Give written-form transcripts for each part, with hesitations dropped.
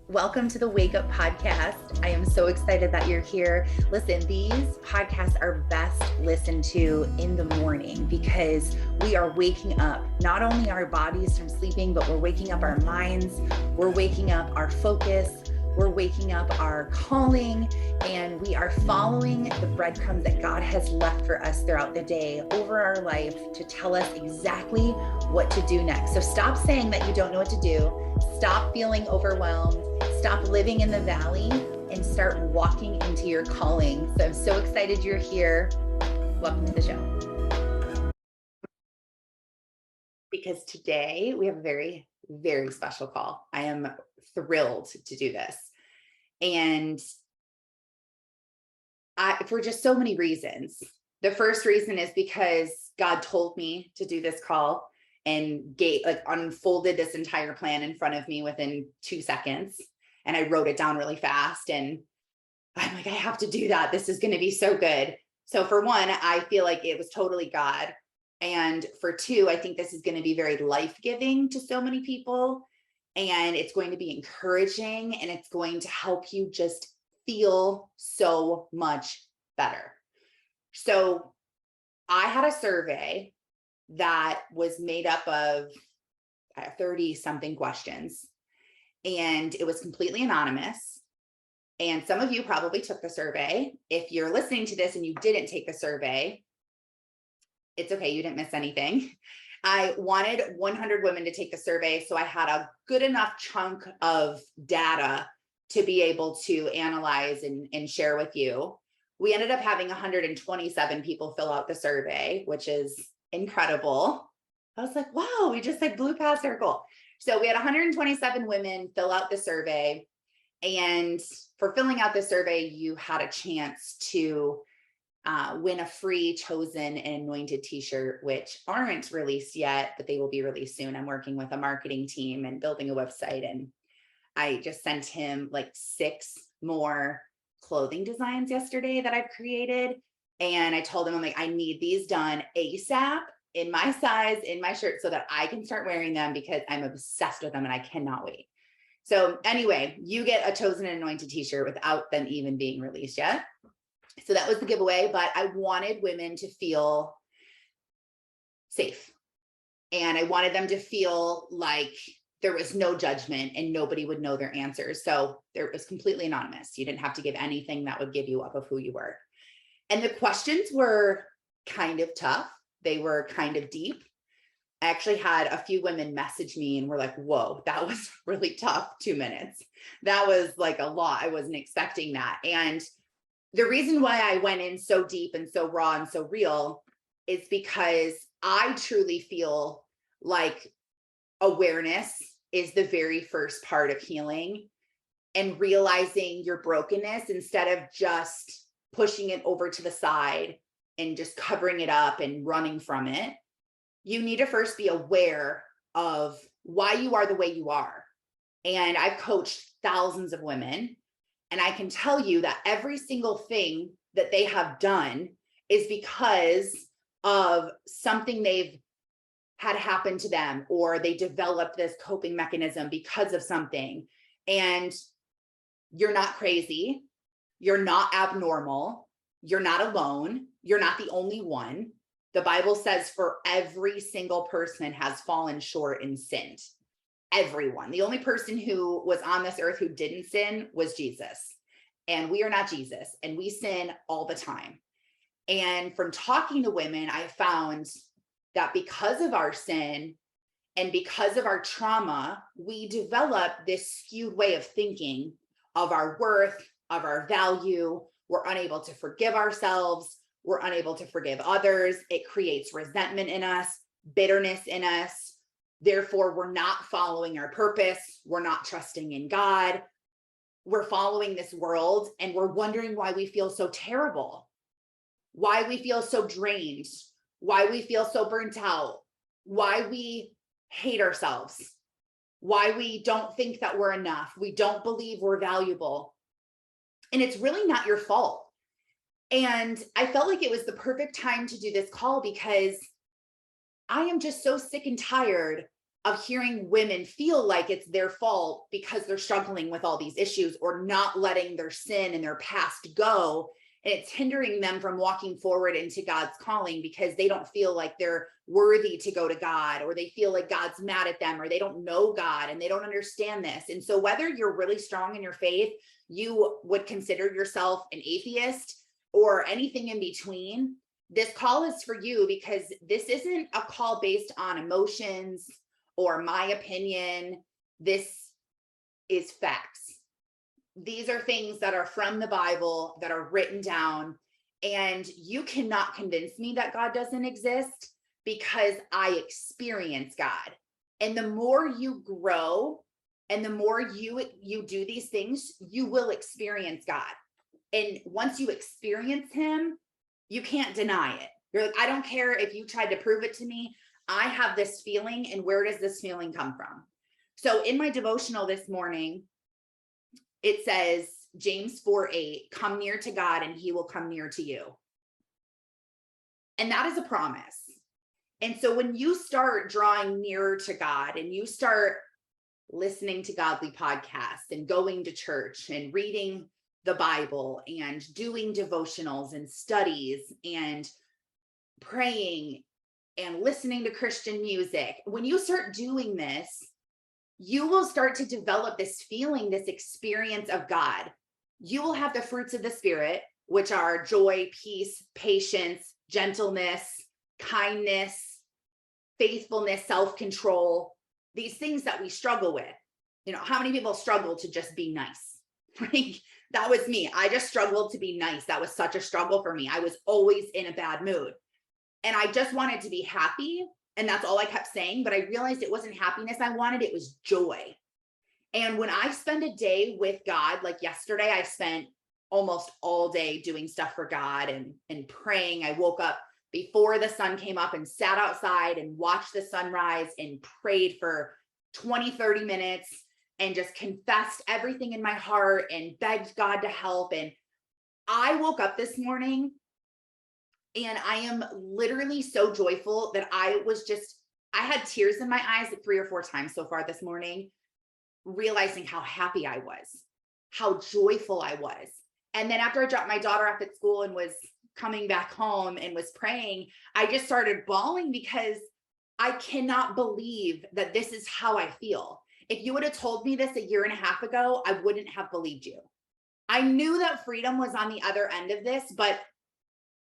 Welcome to the Wake Up Podcast. I am so excited that you're here. Listen, these podcasts are best listened to in the morning because we are waking up not only our bodies from sleeping, but we're waking up our minds, we're waking up our focus, we're waking up our calling, and we are following the breadcrumbs that God has left for us throughout the day over our life to tell us exactly what to do next. So stop saying that you don't know what to do. Stop feeling overwhelmed. Stop living in the valley and start walking into your calling. So I'm so excited you're here. Welcome to the show. Because today we have a very, very special call. I am thrilled to do this. And for just so many reasons. The first reason is because God told me to do this call and unfolded this entire plan in front of me within 2 seconds. And I wrote it down really fast. And I'm like, I have to do that. This is going to be so good. So for one, I feel like it was totally God. And for two, I think this is going to be very life-giving to so many people. And it's going to be encouraging, and it's going to help you just feel so much better. So I had a survey that was made up of 30 something questions, and it was completely anonymous. And some of you probably took the survey. If you're listening to this and you didn't take the survey, it's okay. You didn't miss anything. I wanted 100 women to take the survey, so I had a good enough chunk of data to be able to analyze and share with you. We ended up having 127 people fill out the survey, which is incredible. I was like, wow, we just blew past our goal. So we had 127 women fill out the survey. And for filling out the survey, you had a chance to win a free chosen and anointed t-shirt, which aren't released yet, but they will be released soon. I'm working with a marketing team and building a website. And I just sent him 6 more clothing designs yesterday that I've created. And I told him, I'm like, I need these done ASAP in my size, in my shirt, so that I can start wearing them because I'm obsessed with them and I cannot wait. So anyway, you get a chosen and anointed t-shirt without them even being released yet. So that was the giveaway, but I wanted women to feel safe. And I wanted them to feel like there was no judgment and nobody would know their answers. So it was completely anonymous. You didn't have to give anything that would give you up of who you were. And the questions were kind of tough. They were kind of deep. I actually had a few women message me and were like, whoa, that was really tough. 2 minutes. That was a lot. I wasn't expecting that. And the reason why I went in so deep and so raw and so real is because I truly feel like awareness is the very first part of healing, and realizing your brokenness instead of just pushing it over to the side and just covering it up and running from it. You need to first be aware of why you are the way you are. And I've coached thousands of women, and I can tell you that every single thing that they have done is because of something they've had happen to them, or they developed this coping mechanism because of something. And you're not crazy. You're not abnormal. You're not alone. You're not the only one. The Bible says for every single person has fallen short and sinned. Everyone. The only person who was on this earth who didn't sin was Jesus. And we are not Jesus, and we sin all the time. And from talking to women, I found that because of our sin and because of our trauma, we develop this skewed way of thinking of our worth, of our value. We're unable to forgive ourselves. We're unable to forgive others. It creates resentment in us, bitterness in us. Therefore, we're not following our purpose. We're not trusting in God. We're following this world, and we're wondering why we feel so terrible, why we feel so drained, why we feel so burnt out, why we hate ourselves, why we don't think that we're enough. We don't believe we're valuable. And it's really not your fault. And I felt like it was the perfect time to do this call because I am just so sick and tired of hearing women feel like it's their fault because they're struggling with all these issues or not letting their sin and their past go. And it's hindering them from walking forward into God's calling because they don't feel like they're worthy to go to God, or they feel like God's mad at them, or they don't know God and they don't understand this. And so whether you're really strong in your faith, you would consider yourself an atheist, or anything in between, this call is for you, because this isn't a call based on emotions or my opinion. This is facts. These are things that are from the Bible, that are written down, and you cannot convince me that God doesn't exist, because I experience God. And the more you grow and the more you do these things, you will experience God. And once you experience him, you can't deny it. You're like, I don't care if you tried to prove it to me. I have this feeling, and where does this feeling come from? So in my devotional this morning, it says, James 4:8, come near to God and he will come near to you. And that is a promise. And so when you start drawing nearer to God and you start listening to godly podcasts and going to church and reading the Bible and doing devotionals and studies and praying and listening to Christian music, when you start doing this, you will start to develop this feeling, this experience of God. You will have the fruits of the Spirit, which are joy, peace, patience, gentleness, kindness, faithfulness, self-control, these things that we struggle with. You know, how many people struggle to just be nice? Right? That was me. I just struggled to be nice. That was such a struggle for me. I was always in a bad mood. And I just wanted to be happy. And that's all I kept saying. But I realized it wasn't happiness I wanted, it was joy. And when I spend a day with God, like yesterday, I spent almost all day doing stuff for God and praying. I woke up before the sun came up and sat outside and watched the sunrise and prayed for 20, 30 minutes and just confessed everything in my heart and begged God to help. And I woke up this morning and I am literally so joyful that I had tears in my eyes 3 or 4 times so far this morning, realizing how happy I was, how joyful I was. And then after I dropped my daughter off at school and was coming back home and was praying, I just started bawling because I cannot believe that this is how I feel. If you would have told me this 1.5 years ago, I wouldn't have believed you. I knew that freedom was on the other end of this, but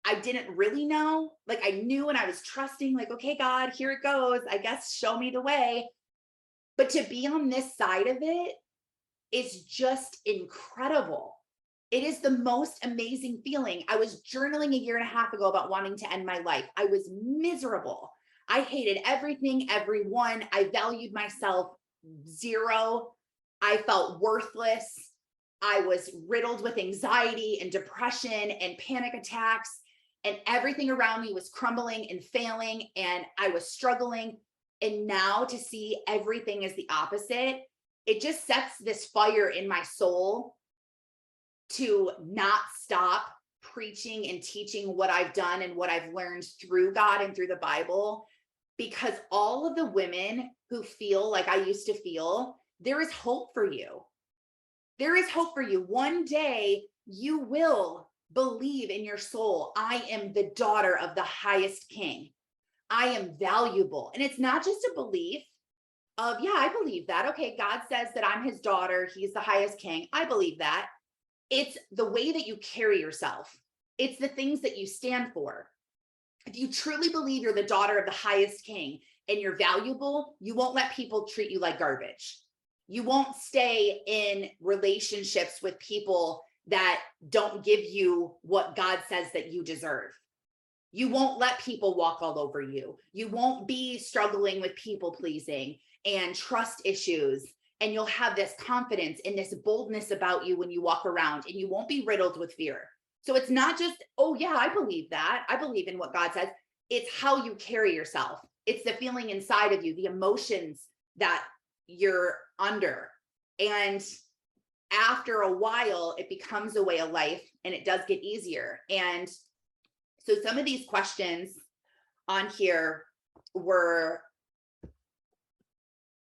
I didn't really know. Like, I knew and I was trusting, like, okay, God, here it goes. I guess show me the way. But to be on this side of it is just incredible. It is the most amazing feeling. I was journaling 1.5 years ago about wanting to end my life. I was miserable. I hated everything, everyone. I valued myself 0. I felt worthless. I was riddled with anxiety and depression and panic attacks, and everything around me was crumbling and failing, and I was struggling. And now to see everything as the opposite, it just sets this fire in my soul to not stop preaching and teaching what I've done and what I've learned through God and through the Bible, because all of the women who feel like I used to feel, there is hope for you. There is hope for you. One day you will believe in your soul, I am the daughter of the highest king. I am valuable. And it's not just a belief of, yeah, I believe that. Okay, God says that I'm his daughter. He's the highest king. I believe that. It's the way that you carry yourself. It's the things that you stand for. If you truly believe you're the daughter of the highest king and you're valuable, you won't let people treat you like garbage. You won't stay in relationships with people that don't give you what God says that you deserve. You won't let people walk all over you. You won't be struggling with people pleasing and trust issues. And you'll have this confidence and this boldness about you when you walk around, and you won't be riddled with fear. So it's not just, oh yeah, I believe that. I believe in what God says. It's how you carry yourself. It's the feeling inside of you, the emotions that you're under. And after a while, it becomes a way of life, and it does get easier. And so some of these questions on here were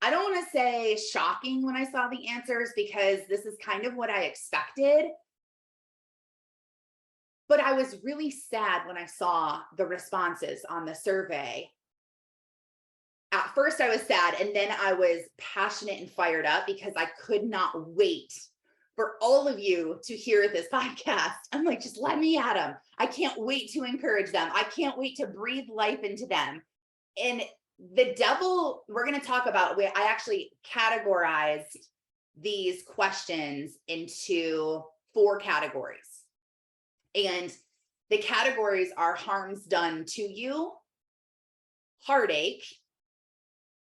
I don't want to say shocking when I saw the answers, because this is kind of what I expected. But I was really sad when I saw the responses on the survey. At first, I was sad, and then I was passionate and fired up because I could not wait for all of you to hear this podcast. I'm like, just let me at them. I can't wait to encourage them. I can't wait to breathe life into them. And the devil, we're going to talk about, I actually categorized these questions into 4 categories. And the categories are harms done to you, heartache,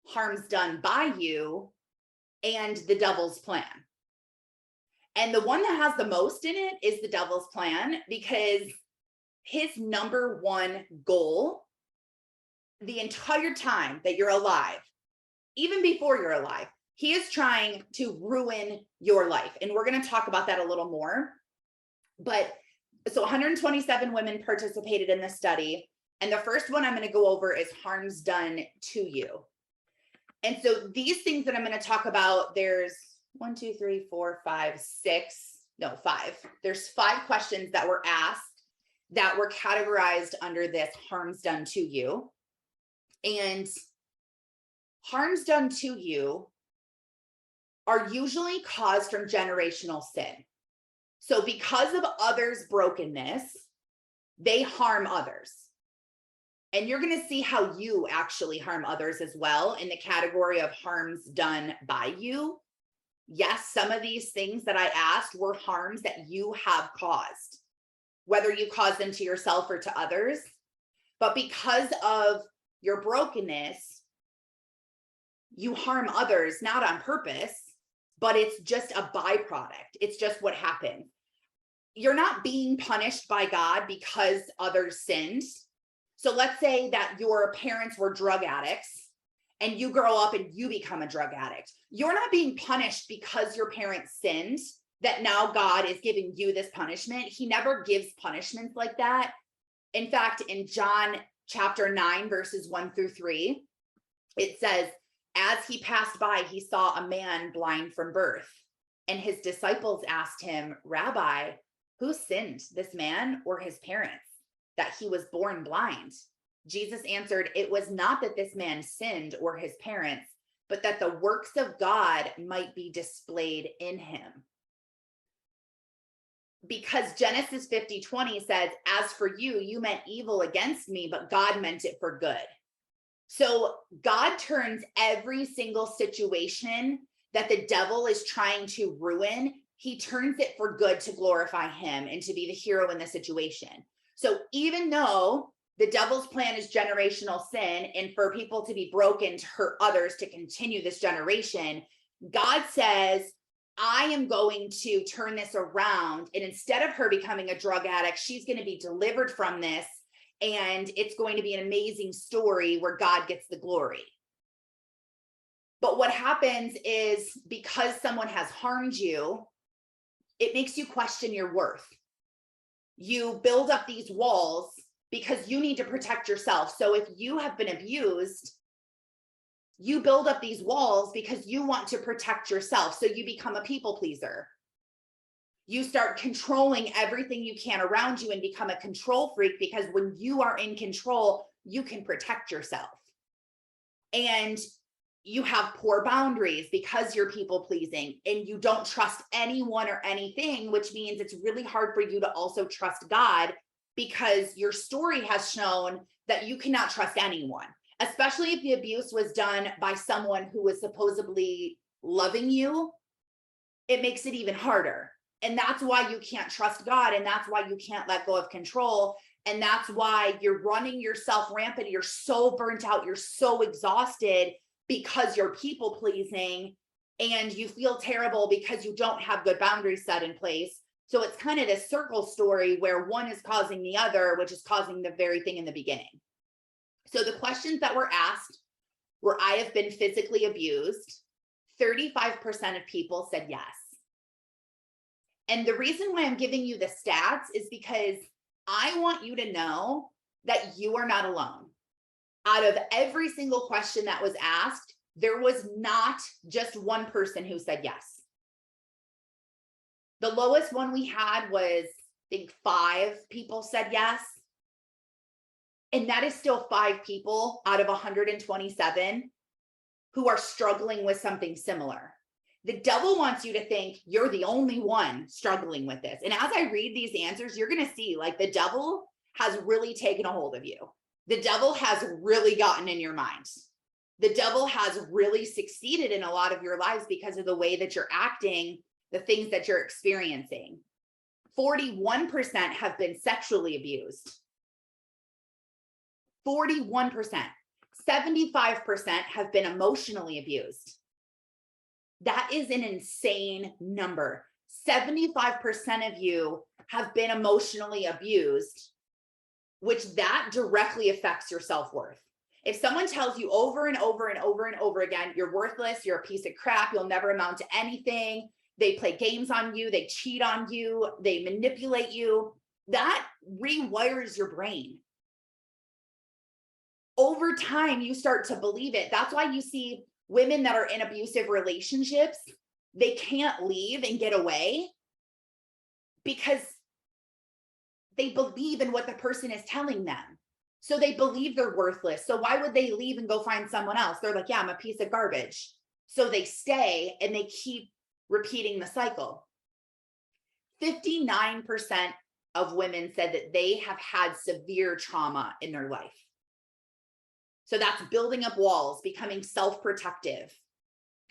harms done by you, and the devil's plan. And the one that has the most in it is the devil's plan, because his number one goal the entire time that you're alive, even before you're alive, he is trying to ruin your life. And we're going to talk about that a little more. But so 127 women participated in the study. And the first one I'm going to go over is harms done to you. And so these things that I'm going to talk about, there's 5. There's 5 questions that were asked that were categorized under this harms done to you. And harms done to you are usually caused from generational sin. So because of others' brokenness, they harm others. And you're going to see how you actually harm others as well in the category of harms done by you. Yes, some of these things that I asked were harms that you have caused, whether you caused them to yourself or to others. But because of your brokenness, you harm others, not on purpose, but it's just a byproduct. It's just what happened. You're not being punished by God because others sinned. So let's say that your parents were drug addicts and you grow up and you become a drug addict. You're not being punished because your parents sinned, that now God is giving you this punishment. He never gives punishments like that. In fact, in John chapter 9, verses 1-3, it says, as he passed by, he saw a man blind from birth. And his disciples asked him, Rabbi, who sinned, this man or his parents, that he was born blind? Jesus answered, it was not that this man sinned or his parents, but that the works of God might be displayed in him. Because Genesis 50:20 says, as for you, you meant evil against me, but God meant it for good. So God turns every single situation that the devil is trying to ruin, he turns it for good to glorify him and to be the hero in the situation. So even though the devil's plan is generational sin and for people to be broken, to hurt others, to continue this generation, God says, I am going to turn this around. And instead of her becoming a drug addict, she's going to be delivered from this. And it's going to be an amazing story where God gets the glory. But what happens is, because someone has harmed you, it makes you question your worth. You build up these walls because you need to protect yourself. So if you have been abused, you build up these walls because you want to protect yourself. So you become a people pleaser. You start controlling everything you can around you and become a control freak, because when you are in control, you can protect yourself. And you have poor boundaries because you're people pleasing, and you don't trust anyone or anything, which means it's really hard for you to also trust God, because your story has shown that you cannot trust anyone, especially if the abuse was done by someone who was supposedly loving you. It makes it even harder. And that's why you can't trust God. And that's why you can't let go of control. And that's why you're running yourself rampant. You're so burnt out. You're so exhausted because you're people pleasing, and you feel terrible because you don't have good boundaries set in place. So it's kind of this circle story where one is causing the other, which is causing the very thing in the beginning. So the questions that were asked were, I have been physically abused. 35% of people said yes. And the reason why I'm giving you the stats is because I want you to know that you are not alone. Out of every single question that was asked, there was not just one person who said yes. The lowest one we had was, I think, 5 people said yes. And that is still 5 people out of 127 who are struggling with something similar. The devil wants you to think you're the only one struggling with this. And as I read these answers, you're going to see like the devil has really taken a hold of you. The devil has really gotten in your mind. The devil has really succeeded in a lot of your lives because of the way that you're acting, the things that you're experiencing. 41% have been sexually abused. 41%. 75% have been emotionally abused. That is an insane number. 75% of you have been emotionally abused, which that directly affects your self-worth. If someone tells you over and over and over and over again, you're worthless, you're a piece of crap, you'll never amount to anything, they play games on you, they cheat on you, they manipulate you, that rewires your brain. Over time, you start to believe it. That's why you see women that are in abusive relationships, they can't leave and get away because they believe in what the person is telling them. So they believe they're worthless. So why would they leave and go find someone else? They're like, yeah, I'm a piece of garbage. So they stay and they keep repeating the cycle. 59% of women said that they have had severe trauma in their life. So that's building up walls, becoming self-protective,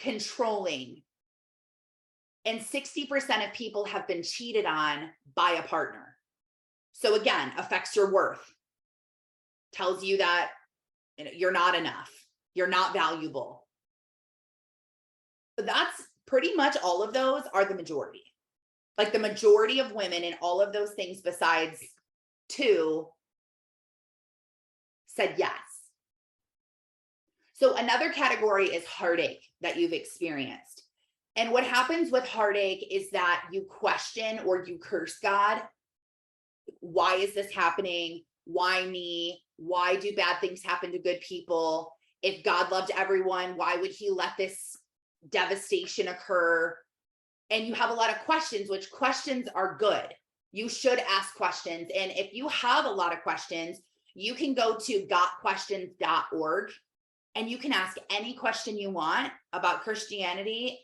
controlling. And 60% of people have been cheated on by a partner. So again, affects your worth. Tells you that you're not enough. You're not valuable. But that's pretty much all of those are the majority. Like the majority of women in all of those things besides 2 said yes. So another category is heartache that you've experienced. And what happens with heartache is that you question or you curse God. Why is this happening? Why me? Why do bad things happen to good people? If God loved everyone, why would he let this devastation occur? And you have a lot of questions, which questions are good. You should ask questions. And if you have a lot of questions, you can go to gotquestions.org and you can ask any question you want about Christianity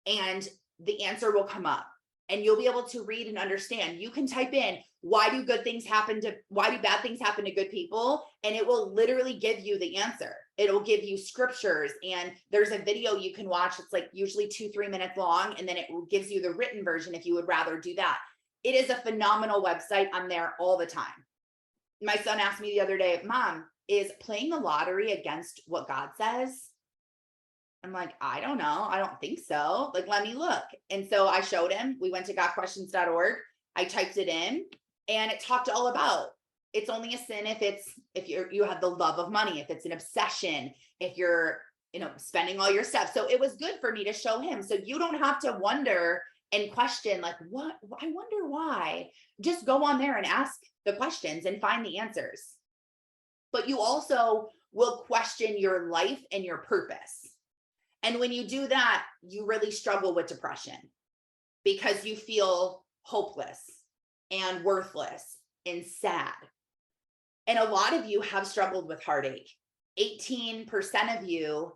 and the answer will come up and you'll be able to read and understand. You can type in, why do bad things happen to good people? And it will literally give you the answer. It'll give you scriptures and there's a video you can watch. It's like usually 2-3 minutes long. And then it gives you the written version if you would rather do that. It is a phenomenal website. I'm there all the time. My son asked me the other day, Mom, is playing the lottery against what God says? I'm like, I don't know. I don't think so. Like, let me look. And so I showed him, we went to gotquestions.org. I typed it in and it talked all about, it's only a sin if you have the love of money, if it's an obsession, if you're, spending all your stuff. So it was good for me to show him. So you don't have to wonder and question like, what, I wonder why. Just go on there and ask the questions and find the answers. But you also will question your life and your purpose. And when you do that, you really struggle with depression because you feel hopeless and worthless and sad. And a lot of you have struggled with heartache. 18% of you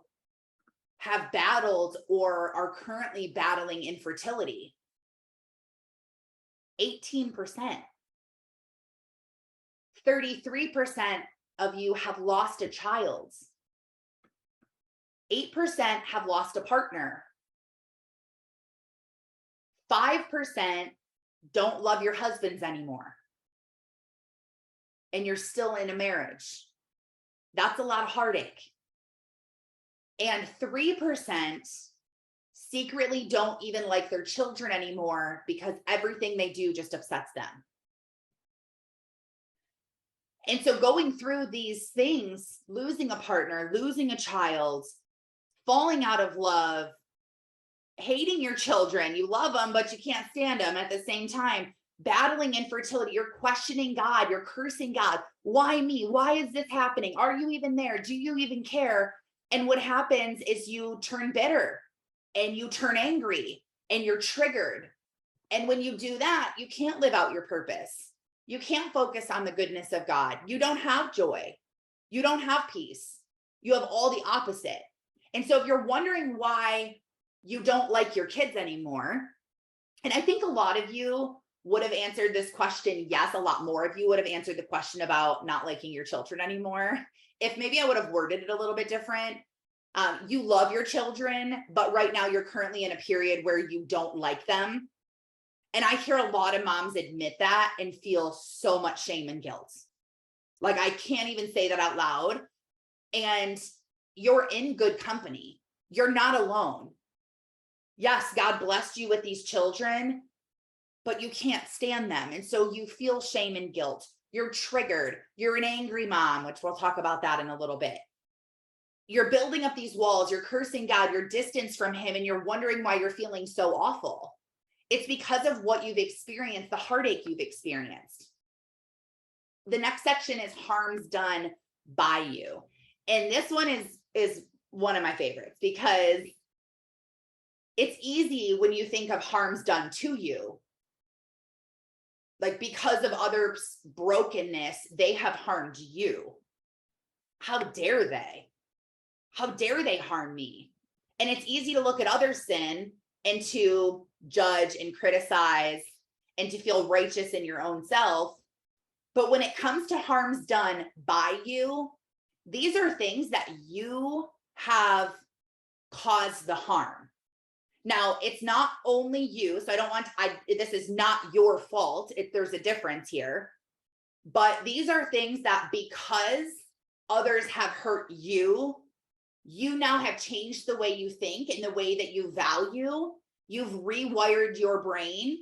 have battled or are currently battling infertility. 18%. 33% of you have lost a child. 8% have lost a partner. 5% don't love your husbands anymore. And you're still in a marriage. That's a lot of heartache. And 3% secretly don't even like their children anymore because everything they do just upsets them. And so going through these things, losing a partner, losing a child, falling out of love, hating your children, you love them, but you can't stand them at the same time, battling infertility, you're questioning God, you're cursing God. Why me? Why is this happening? Are you even there? Do you even care? And what happens is you turn bitter and you turn angry and you're triggered. And when you do that, you can't live out your purpose. You can't focus on the goodness of God. You don't have joy. You don't have peace. You have all the opposite. And so if you're wondering why you don't like your kids anymore, and I think a lot of you would have answered this question, yes, a lot more of you would have answered the question about not liking your children anymore. If maybe I would have worded it a little bit different. You love your children, but right now you're currently in a period where you don't like them. And I hear a lot of moms admit that and feel so much shame and guilt. Like, I can't even say that out loud. And you're in good company. You're not alone. Yes, God blessed you with these children, but you can't stand them. And so you feel shame and guilt. You're triggered. You're an angry mom, which we'll talk about that in a little bit. You're building up these walls. You're cursing God. You're distanced from him. And you're wondering why you're feeling so awful. It's because of what you've experienced, the heartache you've experienced. The next section is harms done by you. And this one is one of my favorites because it's easy when you think of harms done to you. Like, because of others' brokenness, they have harmed you. How dare they? How dare they harm me? And it's easy to look at other sin and to judge and criticize and to feel righteous in your own self. But when it comes to harms done by you, these are things that you have caused the harm. Now, it's not only you, so this is not your fault. There's a difference here. But these are things that because others have hurt you, you now have changed the way you think and the way that you value. You've rewired your brain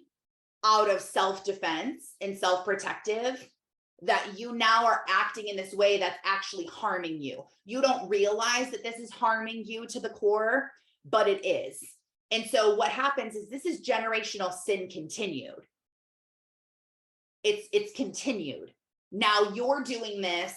out of self-defense and self-protective, that you now are acting in this way that's actually harming you. You don't realize that this is harming you to the core, but it is. And so what happens is this is generational sin continued. It's continued. Now you're doing this,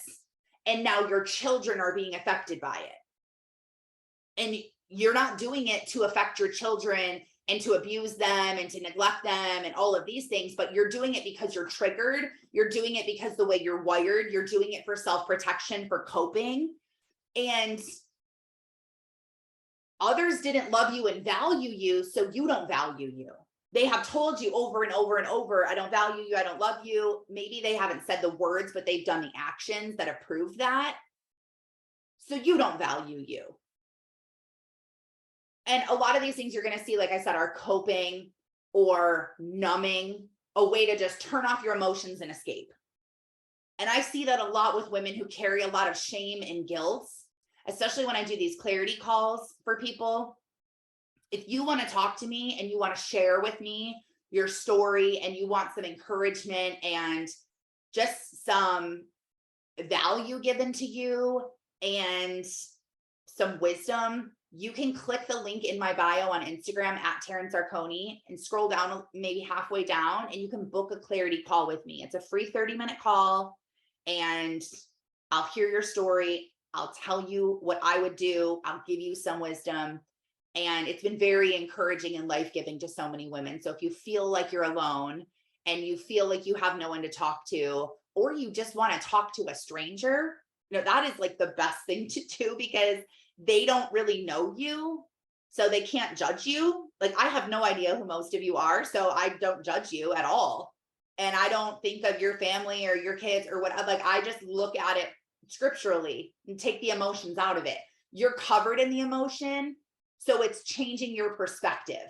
and now your children are being affected by it. And you're not doing it to affect your children and to abuse them and to neglect them and all of these things, but you're doing it because you're triggered. You're doing it because the way you're wired, you're doing it for self-protection, for coping. And others didn't love you and value you, so you don't value you. They have told you over and over and over, I don't value you, I don't love you. Maybe they haven't said the words, but they've done the actions that have proved that. So you don't value you. And a lot of these things you're going to see, like I said, are coping or numbing, a way to just turn off your emotions and escape. And I see that a lot with women who carry a lot of shame and guilt, especially when I do these clarity calls for people. If you want to talk to me and you want to share with me your story and you want some encouragement and just some value given to you and some wisdom, you can click the link in my bio on Instagram at Tarryn Sarconi and scroll down maybe halfway down, and you can book a clarity call with me. It's a free 30-minute call, and I'll hear your story. I'll tell you what I would do. I'll give you some wisdom. And it's been very encouraging and life-giving to so many women. So if you feel like you're alone and you feel like you have no one to talk to, or you just want to talk to a stranger, that is like the best thing to do, because they don't really know you, so they can't judge you. Like, I have no idea who most of you are, so I don't judge you at all. And I don't think of your family or your kids or what. Like, I just look at it scripturally and take the emotions out of it. You're covered in the emotion, so it's changing your perspective.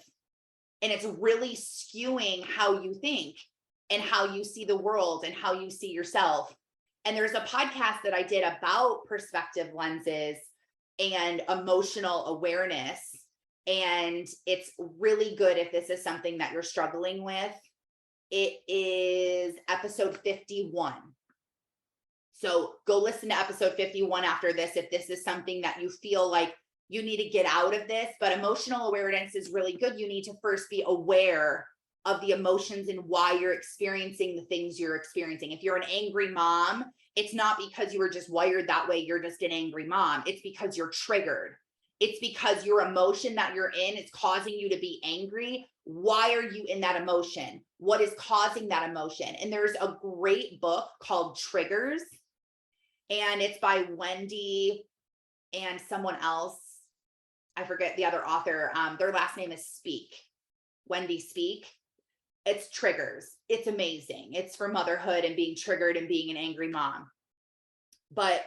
And it's really skewing how you think and how you see the world and how you see yourself. And there's a podcast that I did about perspective lenses and emotional awareness. And it's really good if this is something that you're struggling with. It is episode 51. So go listen to episode 51 after this if this is something that you feel like you need to get out of this. But emotional awareness is really good. You need to first be aware of the emotions and why you're experiencing the things you're experiencing. If you're an angry mom It's not because you were just wired that way, you're just an angry mom. It's because you're triggered. It's because your emotion that you're in is causing you to be angry. Why are you in that emotion? What is causing that emotion? And there's a great book called Triggers, and it's by Wendy and someone else. I forget the other author. Their last name is Speak. Wendy Speak. It's Triggers. It's amazing. It's for motherhood and being triggered and being an angry mom. But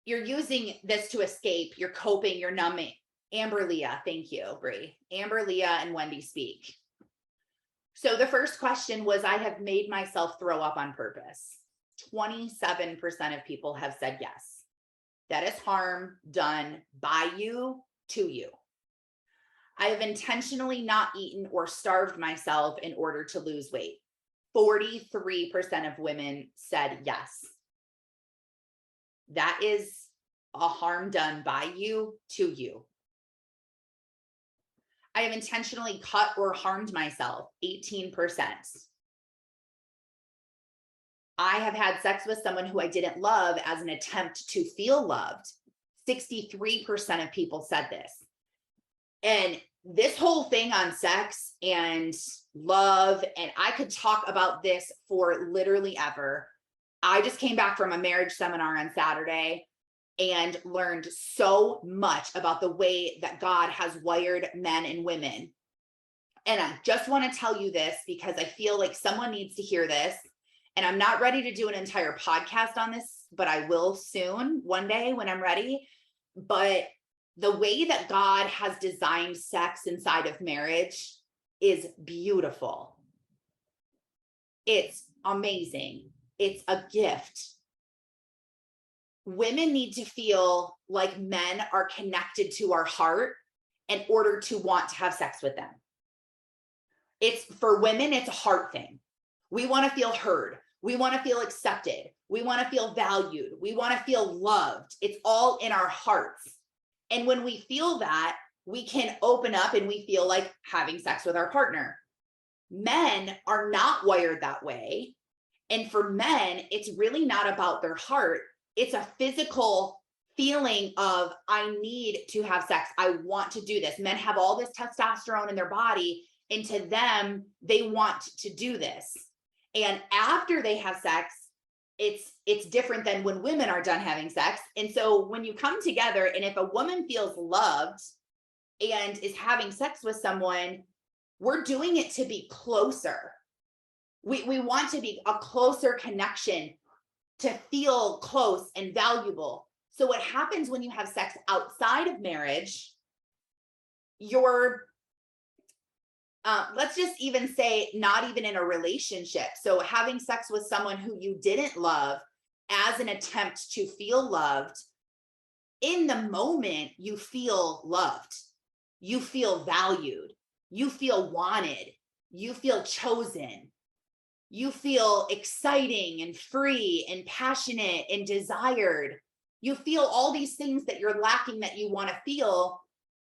you're using this to escape, you're coping, you're numbing. Amber Leah, thank you, Bree. Amber Leah and Wendy Speak. So the first question was, I have made myself throw up on purpose. 27% of people have said yes. That is harm done by you to you. I have intentionally not eaten or starved myself in order to lose weight. 43% of women said yes. That is a harm done by you to you. I have intentionally cut or harmed myself, 18%. I have had sex with someone who I didn't love as an attempt to feel loved. 63% of people said this. And this whole thing on sex and love, and I could talk about this for literally ever. I just came back from a marriage seminar on Saturday and learned so much about the way that God has wired men and women. And I just want to tell you this because I feel like someone needs to hear this. And I'm not ready to do an entire podcast on this, but I will soon, one day when I'm ready. But the way that God has designed sex inside of marriage is beautiful. It's amazing. It's a gift. Women need to feel like men are connected to our heart in order to want to have sex with them. It's for women, it's a heart thing. We want to feel heard. We want to feel accepted. We want to feel valued. We want to feel loved. It's all in our hearts. And when we feel that, we can open up and we feel like having sex with our partner. Men are not wired that way. And for men, it's really not about their heart. It's a physical feeling of, I need to have sex. I want to do this. Men have all this testosterone in their body, and to them, they want to do this. And after they have sex, it's different than when women are done having sex. And so when you come together, and if a woman feels loved and is having sex with someone, we're doing it to be closer. We want to be a closer connection, to feel close and valuable. So what happens when you have sex outside of marriage, you're, let's just even say not even in a relationship. So having sex with someone who you didn't love as an attempt to feel loved, in the moment, you feel loved. You feel valued. You feel wanted. You feel chosen. You feel exciting and free and passionate and desired. You feel all these things that you're lacking that you want to feel,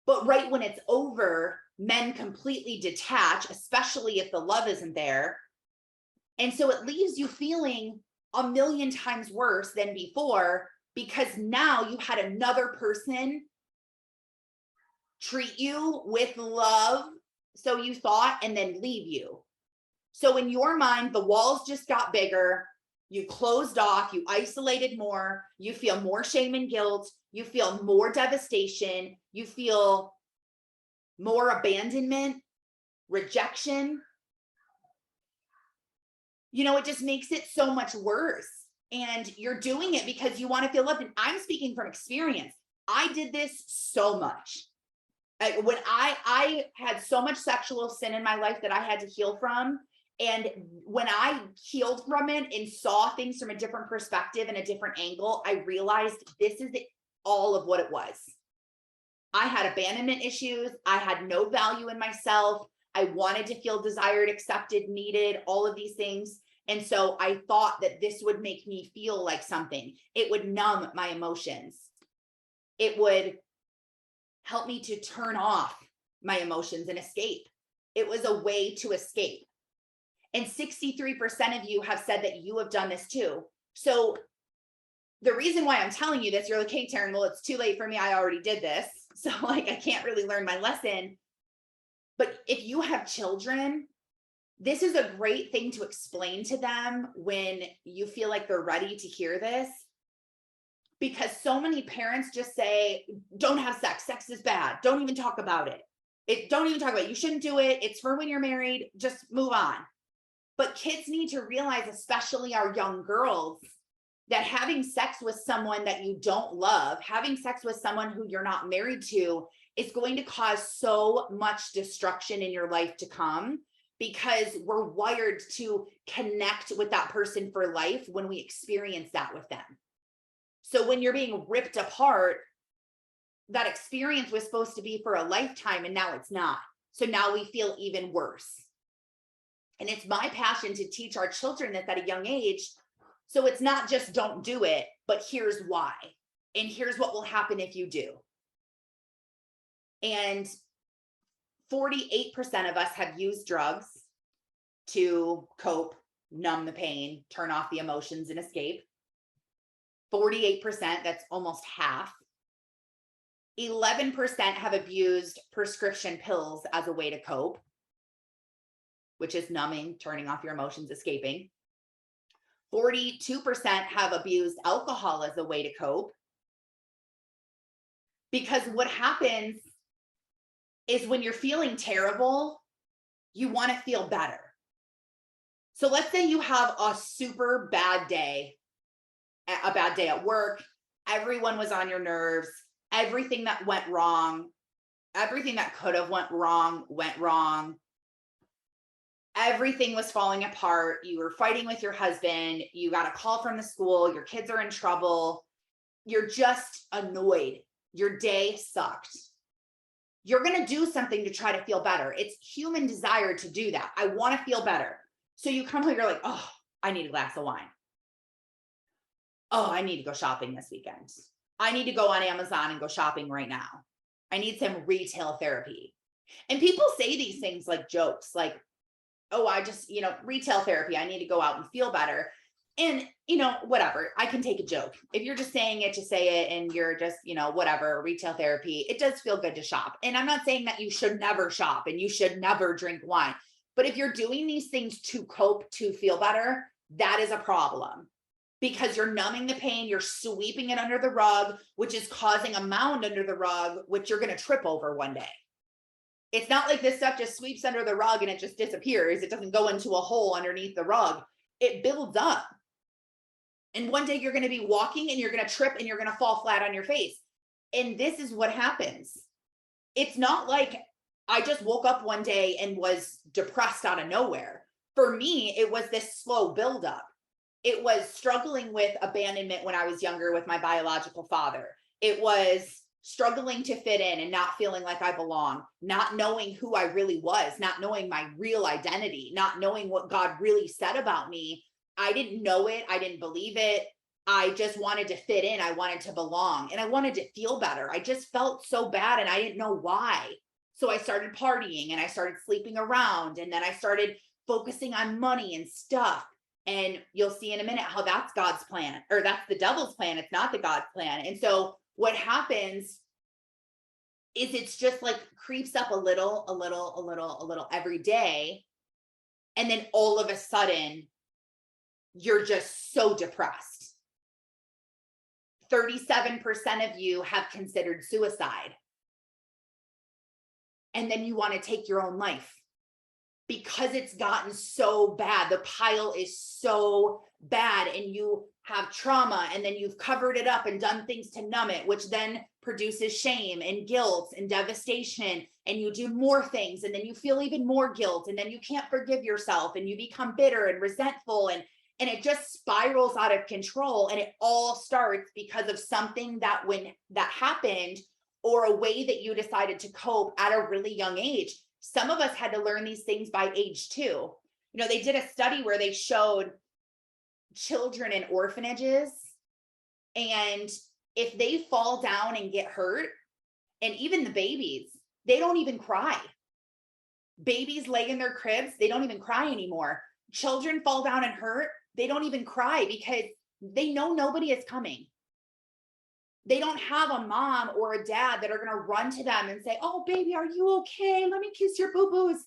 but right when it's over, men completely detach, especially if the love isn't there. And so it leaves you feeling a million times worse than before, because now you had another person treat you with love, so you thought, and then leave you. So in your mind, the walls just got bigger. You closed off, you isolated more, you feel more shame and guilt, you feel more devastation, you feel more abandonment, rejection. You know, it just makes it so much worse. And you're doing it because you want to feel loved. And I'm speaking from experience. I did this so much. When I had so much sexual sin in my life that I had to heal from. And when I healed from it and saw things from a different perspective and a different angle, I realized this is all of what it was. I had abandonment issues. I had no value in myself. I wanted to feel desired, accepted, needed, all of these things. And so I thought that this would make me feel like something. It would numb my emotions. It would help me to turn off my emotions and escape. It was a way to escape. And 63% of you have said that you have done this too. So the reason why I'm telling you this, you're like, hey, Tarryn, well, it's too late for me. I already did this. So like, I can't really learn my lesson. But if you have children, this is a great thing to explain to them when you feel like they're ready to hear this. Because so many parents just say, don't have sex. Sex is bad. Don't even talk about it. Don't even talk about it. You shouldn't do it. It's for when you're married. Just move on. But kids need to realize, especially our young girls, that having sex with someone that you don't love, having sex with someone who you're not married to, is going to cause so much destruction in your life to come, because we're wired to connect with that person for life when we experience that with them. So when you're being ripped apart, that experience was supposed to be for a lifetime, and now it's not. So now we feel even worse. And it's my passion to teach our children this at a young age. So it's not just don't do it, but here's why. And here's what will happen if you do. And 48% of us have used drugs to cope, numb the pain, turn off the emotions, and escape. 48%, that's almost half. 11% have abused prescription pills as a way to cope, which is numbing, turning off your emotions, escaping. 42% have abused alcohol as a way to cope. Because what happens is when you're feeling terrible, you want to feel better. So let's say you have a super bad day, a bad day at work. Everyone was on your nerves. Everything that went wrong, everything that could have went wrong, went wrong. Everything was falling apart. You were fighting with your husband. You got a call from the school. Your kids are in trouble. You're just annoyed. Your day sucked. You're going to do something to try to feel better. It's human desire to do that. I want to feel better. So you come home, you're like, oh, I need a glass of wine. Oh, I need to go shopping this weekend. I need to go on Amazon and go shopping right now. I need some retail therapy. And people say these things like jokes, like, oh, I just, retail therapy. I need to go out and feel better. And, whatever, I can take a joke. If you're just saying it to say it and you're just, whatever, retail therapy, it does feel good to shop. And I'm not saying that you should never shop and you should never drink wine. But if you're doing these things to cope, to feel better, that is a problem. Because you're numbing the pain, you're sweeping it under the rug, which is causing a mound under the rug, which you're going to trip over one day. It's not like this stuff just sweeps under the rug and it just disappears. It doesn't go into a hole underneath the rug. It builds up. And one day you're going to be walking and you're going to trip and you're going to fall flat on your face. And this is what happens. It's not like I just woke up one day and was depressed out of nowhere. For me, it was this slow buildup. It was struggling with abandonment when I was younger with my biological father. It was struggling to fit in and not feeling like I belong, not knowing who I really was, not knowing my real identity, not knowing what God really said about me. I didn't know it. I didn't believe it. I just wanted to fit in. I wanted to belong and I wanted to feel better. I just felt so bad and I didn't know why. So I started partying and I started sleeping around, and then I started focusing on money and stuff. And you'll see in a minute how that's God's plan, or that's the devil's plan. It's not the God's plan. And so what happens is it's just like creeps up a little every day. And then all of a sudden, you're just so depressed. 37% of you have considered suicide. And then you want to take your own life because it's gotten so bad. The pile is so bad and you have trauma, and then you've covered it up and done things to numb it, which then produces shame and guilt and devastation. And you do more things and then you feel even more guilt, and then you can't forgive yourself and you become bitter and resentful, and it just spirals out of control. And it all starts because of something that happened, or a way that you decided to cope at a really young age. Some of us had to learn these things by age 2. They did a study where they showed children in orphanages, and if they fall down and get hurt, and even the babies, they don't even cry. Babies lay in their cribs, they don't even cry anymore. children fall down and hurt, they don't even cry because they know nobody is coming. They don't have a mom or a dad that are going to run to them and say, oh, baby, are you okay? Let me kiss your boo-boos.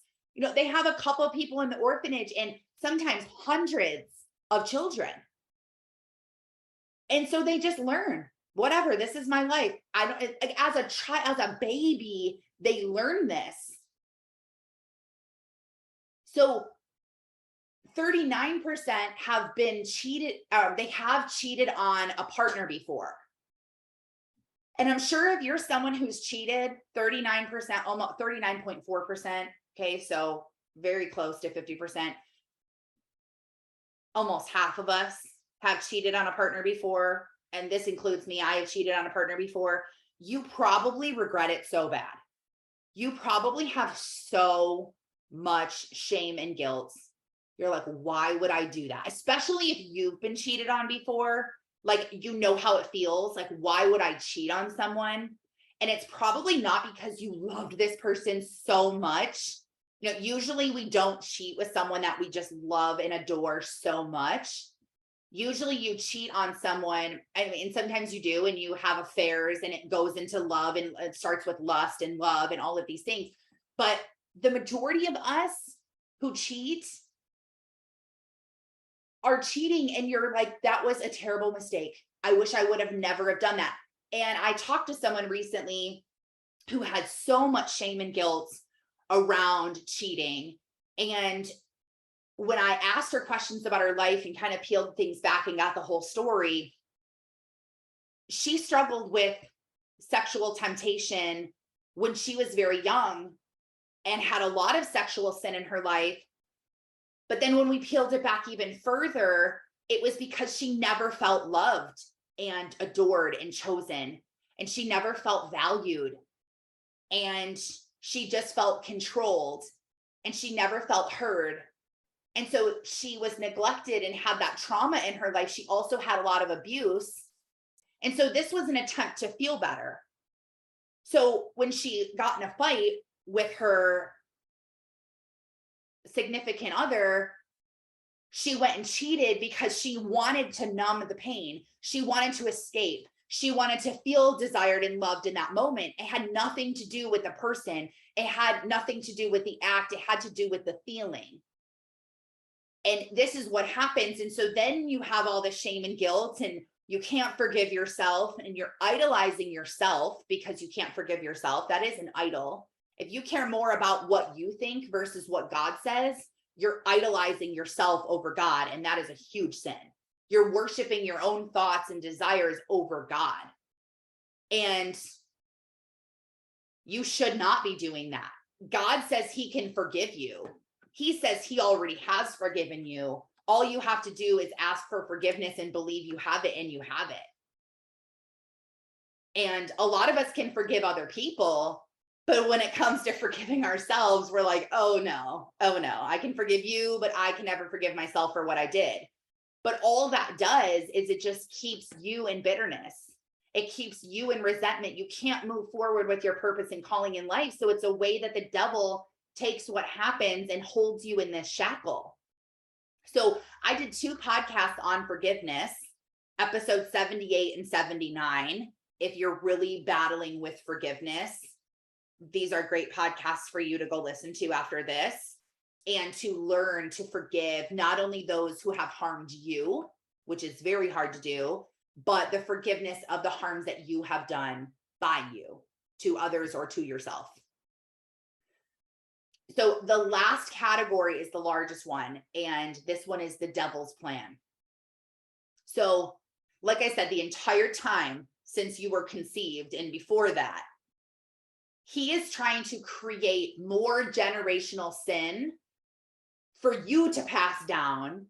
They have a couple of people in the orphanage and sometimes hundreds of children. And so they just learn, whatever, this is my life. I don't, like, as a child, as a baby, they learn this. So 39% have been cheated, they have cheated on a partner before. And I'm sure if you're someone who's cheated, 39%, almost 39.4%, okay, so very close to 50%, almost half of us have cheated on a partner before, and this includes me. I have cheated on a partner before. You probably regret it so bad. You probably have so much shame and guilt. You're like, why would I do that? Especially if you've been cheated on before, like, how it feels. Like, why would I cheat on someone? And it's probably not because you loved this person so much. Usually we don't cheat with someone that we just love and adore so much. Usually you cheat on someone, and sometimes you do, and you have affairs and it goes into love, and it starts with lust and love and all of these things. But the majority of us who cheat are cheating, and you're like, that was a terrible mistake. I wish I would have never have done that. And I talked to someone recently who had so much shame and guilt around cheating. And when I asked her questions about her life and kind of peeled things back and got the whole story, she struggled with sexual temptation when she was very young and had a lot of sexual sin in her life. But then when we peeled it back even further, it was because she never felt loved and adored and chosen, and she never felt valued, and she just felt controlled, and she never felt heard. And so she was neglected and had that trauma in her life. She also had a lot of abuse. And so this was an attempt to feel better. So when she got in a fight with her significant other, she went and cheated because she wanted to numb the pain. She wanted to escape. She wanted to feel desired and loved in that moment. It had nothing to do with the person. It had nothing to do with the act. It had to do with the feeling. And this is what happens. And so then you have all this shame and guilt, and you can't forgive yourself, and you're idolizing yourself because you can't forgive yourself. That is an idol. If you care more about what you think versus what God says, you're idolizing yourself over God. And that is a huge sin. You're worshiping your own thoughts and desires over God. And you should not be doing that. God says he can forgive you. He says he already has forgiven you. All you have to do is ask for forgiveness and believe you have it, and you have it. And a lot of us can forgive other people, but when it comes to forgiving ourselves, we're like, oh no, I can forgive you, but I can never forgive myself for what I did. But all that does is it just keeps you in bitterness. It keeps you in resentment. You can't move forward with your purpose and calling in life. So it's a way that the devil takes what happens and holds you in this shackle. So I did 2 podcasts on forgiveness, episode 78 and 79. If you're really battling with forgiveness, these are great podcasts for you to go listen to after this, and to learn to forgive not only those who have harmed you, which is very hard to do, but the forgiveness of the harms that you have done by you to others or to yourself. So the last category is the largest one, and this one is the devil's plan. So, like I said, the entire time since you were conceived and before that, he is trying to create more generational sin for you to pass down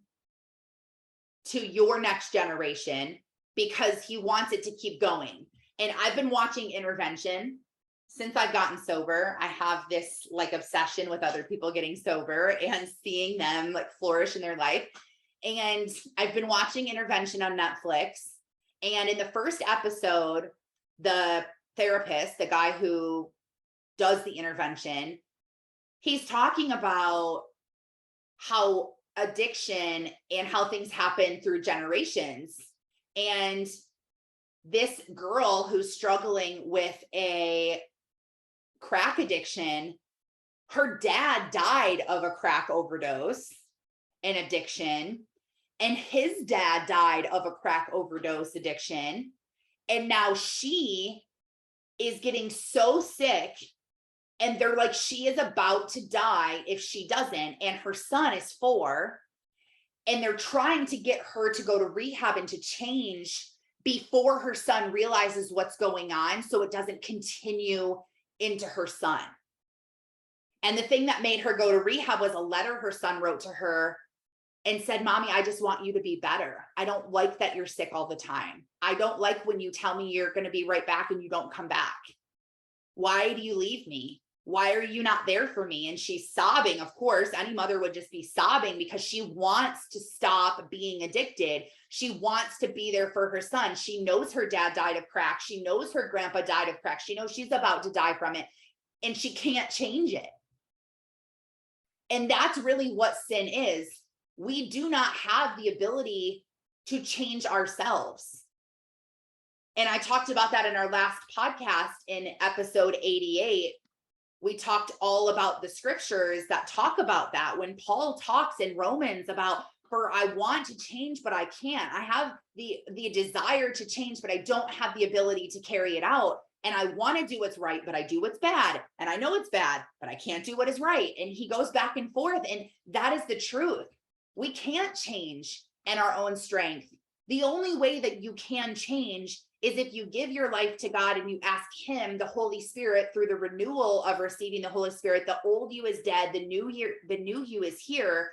to your next generation, because he wants it to keep going. And I've been watching Intervention since I've gotten sober. I have this like obsession with other people getting sober and seeing them like flourish in their life. And I've been watching Intervention on Netflix. And in the first episode, the therapist, the guy who does the intervention, he's talking about how addiction and how things happen through generations. And this girl who's struggling with a crack addiction, her dad died of a crack overdose and addiction, and his dad died of a crack overdose addiction. And now she is getting so sick, and they're like, she is about to die if she doesn't. And her son is 4, and they're trying to get her to go to rehab and to change before her son realizes what's going on, so it doesn't continue into her son. And the thing that made her go to rehab was a letter her son wrote to her and said, Mommy, I just want you to be better. I don't like that you're sick all the time. I don't like when you tell me you're going to be right back and you don't come back. Why do you leave me? Why are you not there for me? And she's sobbing. Of course, any mother would just be sobbing because she wants to stop being addicted. She wants to be there for her son. She knows her dad died of crack. She knows her grandpa died of crack. She knows she's about to die from it, and she can't change it. And that's really what sin is. We do not have the ability to change ourselves. And I talked about that in our last podcast in episode 88. We talked all about the scriptures that talk about that. When Paul talks in Romans about, for I want to change, but I can't. I have the desire to change, but I don't have the ability to carry it out. And I want to do what's right, but I do what's bad. And I know it's bad, but I can't do what is right. And he goes back and forth. And that is the truth. We can't change in our own strength. The only way that you can change is if you give your life to God and you ask him, the Holy Spirit, through the renewal of receiving the Holy Spirit. The old you is dead, the new you is here.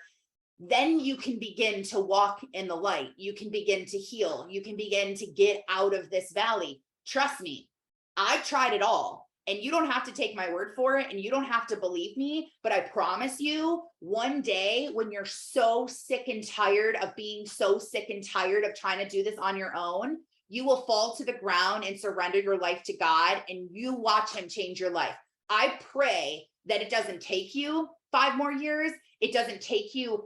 Then you can begin to walk in the light. You can begin to heal. You can begin to get out of this valley. Trust me, I've tried it all. And you don't have to take my word for it, and you don't have to believe me, but I promise you, one day when you're so sick and tired of being so sick and tired of trying to do this on your own, you will fall to the ground and surrender your life to God, and you watch him change your life. I pray that it doesn't take you 5 more years. It doesn't take you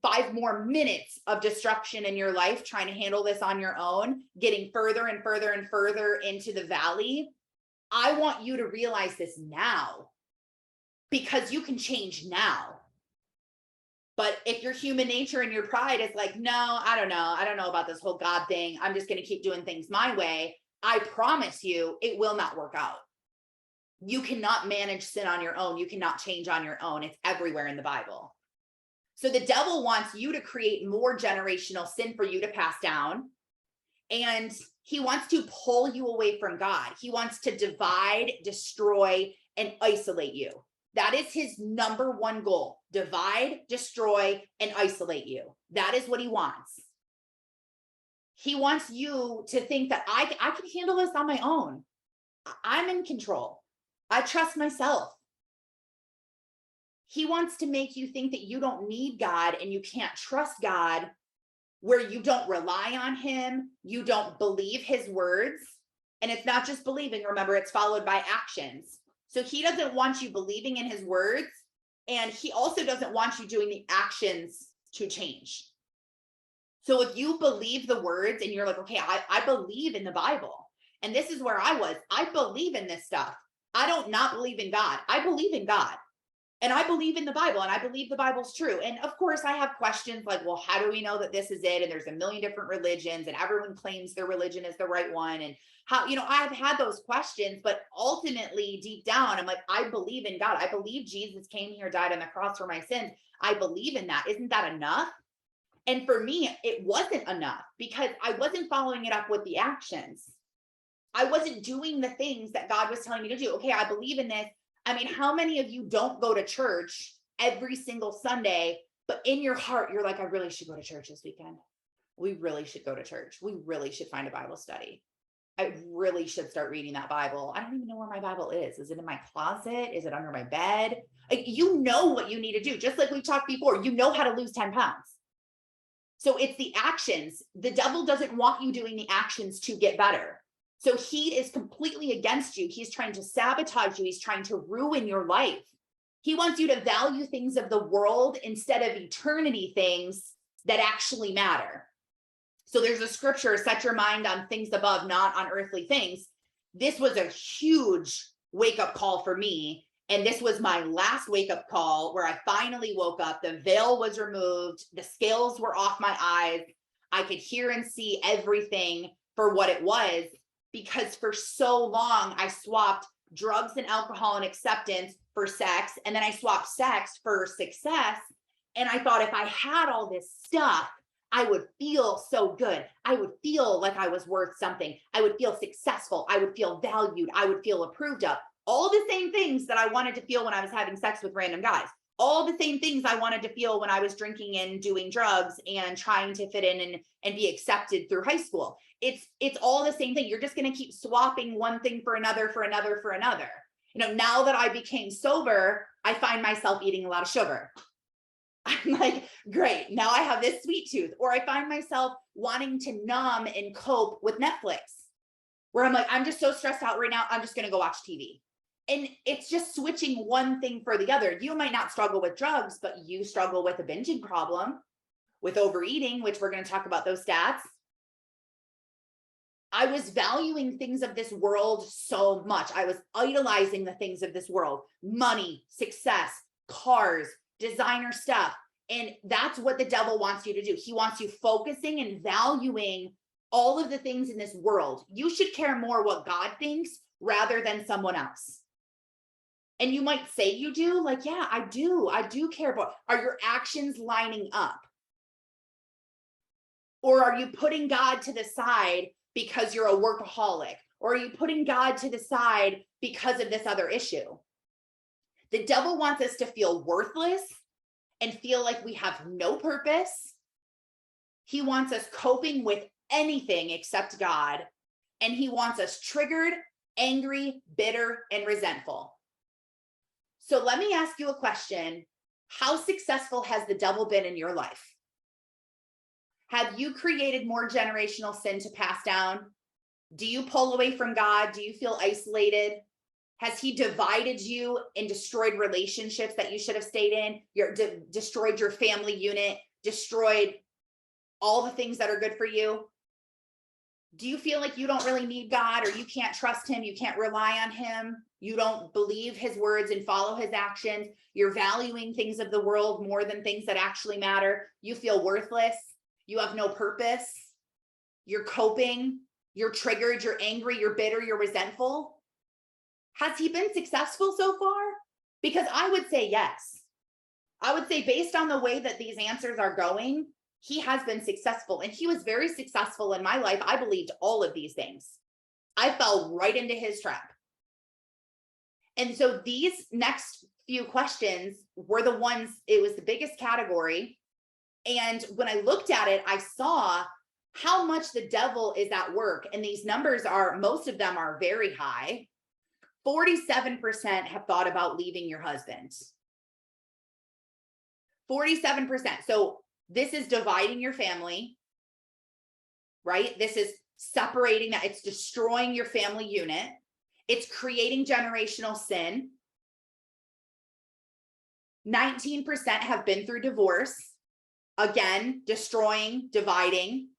5 more minutes of destruction in your life trying to handle this on your own, getting further and further and further into the valley. I want you to realize this now, because you can change now. But if your human nature and your pride is like, no, I don't know about this whole God thing, I'm just going to keep doing things my way, I promise you it will not work out. You cannot manage sin on your own. You cannot change on your own. It's everywhere in the Bible. So the devil wants you to create more generational sin for you to pass down. And he wants to pull you away from God. He wants to divide, destroy, and isolate you. That is his number one goal. Divide, destroy, and isolate you. That is what he wants. He wants you to think that I can handle this on my own. I'm in control. I trust myself. He wants to make you think that you don't need God and you can't trust God, where you don't rely on him, you don't believe his words. And it's not just believing, remember, it's followed by actions. So he doesn't want you believing in his words, and he also doesn't want you doing the actions to change. So if you believe the words and you're like, okay, I believe in the Bible, and this is where I was, I believe in this stuff. I don't not believe in God. I believe in God. And I believe in the Bible, and I believe the Bible's true. And of course, I have questions like, well, how do we know that this is it? And there's a million different religions, and everyone claims their religion is the right one. And how, I've had those questions, but ultimately, deep down, I'm like, I believe in God. I believe Jesus came here, died on the cross for my sins. I believe in that. Isn't that enough? And for me, it wasn't enough, because I wasn't following it up with the actions. I wasn't doing the things that God was telling me to do. Okay, I believe in this. I mean, how many of you don't go to church every single Sunday, but in your heart, you're like, I really should go to church this weekend. We really should go to church. We really should find a Bible study. I really should start reading that Bible. I don't even know where my Bible is. Is it in my closet? Is it under my bed? Like, you know what you need to do. Just like we talked before, you know how to lose 10 pounds. So it's the actions. The devil doesn't want you doing the actions to get better. So he is completely against you. He's trying to sabotage you. He's trying to ruin your life. He wants you to value things of the world instead of eternity things that actually matter. So there's a scripture, set your mind on things above, not on earthly things. This was a huge wake-up call for me. And this was my last wake-up call where I finally woke up. The veil was removed. The scales were off my eyes. I could hear and see everything for what it was, because for so long I swapped drugs and alcohol and acceptance for sex. And then I swapped sex for success. And I thought if I had all this stuff, I would feel so good. I would feel like I was worth something. I would feel successful. I would feel valued. I would feel approved of. All the same things that I wanted to feel when I was having sex with random guys. All the same things I wanted to feel when I was drinking and doing drugs and trying to fit in and be accepted through high school. It's all the same thing. You're just going to keep swapping one thing for another, for another, for another. You know, now that I became sober, I find myself eating a lot of sugar. I'm like, great, now I have this sweet tooth. Or I find myself wanting to numb and cope with Netflix, where I'm like, I'm just so stressed out right now, I'm just going to go watch TV. And it's just switching one thing for the other. You might not struggle with drugs, but you struggle with a binging problem, with overeating, which we're going to talk about those stats. I was valuing things of this world so much. I was idolizing the things of this world: money, success, cars, designer stuff. And that's what the devil wants you to do. He wants you focusing and valuing all of the things in this world. You should care more what God thinks rather than someone else. And you might say you do, like, yeah, I do care, but are your actions lining up? Or are you putting God to the side because you're a workaholic? Or are you putting God to the side because of this other issue? The devil wants us to feel worthless and feel like we have no purpose. He wants us coping with anything except God. And he wants us triggered, angry, bitter, and resentful. So let me ask you a question. How successful has the devil been in your life? Have you created more generational sin to pass down? Do you pull away from God? Do you feel isolated? Has he divided you and destroyed relationships that you should have stayed in? Destroyed your family unit, destroyed all the things that are good for you? Do you feel like you don't really need God, or you can't trust him? You can't rely on him. You don't believe his words and follow his actions. You're valuing things of the world more than things that actually matter. You feel worthless. You have no purpose. You're coping. You're triggered. You're angry. You're bitter. You're resentful. Has he been successful so far? Because I would say yes. I would say, based on the way that these answers are going, he has been successful. And he was very successful in my life. I believed all of these things. I fell right into his trap. And so these next few questions were the ones, it was the biggest category. And when I looked at it, I saw how much the devil is at work. And these numbers are, most of them are very high. 47% have thought about leaving your husband. 47%. So this is dividing your family, right? This is separating that. It's destroying your family unit. It's creating generational sin. 19% have been through divorce. Again, destroying, dividing.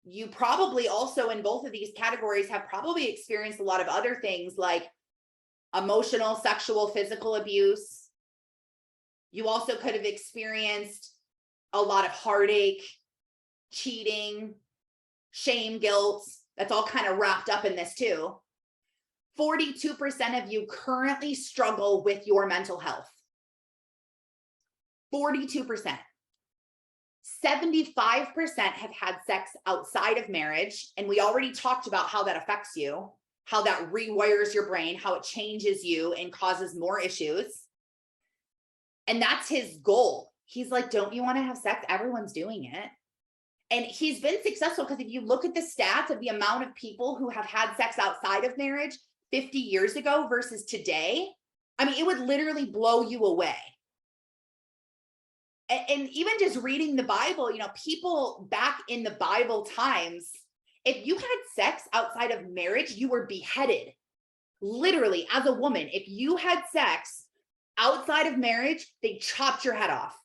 You probably also, in both of these categories, have probably experienced a lot of other things like emotional, sexual, physical abuse. You also could have experienced a lot of heartache, cheating, shame, guilt. That's all kind of wrapped up in this too. 42% of you currently struggle with your mental health. 42%. 75% have had sex outside of marriage. And we already talked about how that affects you, how that rewires your brain, how it changes you and causes more issues. And that's his goal. He's like, don't you want to have sex? Everyone's doing it. And he's been successful, because if you look at the stats of the amount of people who have had sex outside of marriage 50 years ago versus today, I mean, it would literally blow you away. And even just reading the Bible, you know, people back in the Bible times, if you had sex outside of marriage, you were beheaded. Literally, as a woman, if you had sex Outside of marriage, they chopped your head off.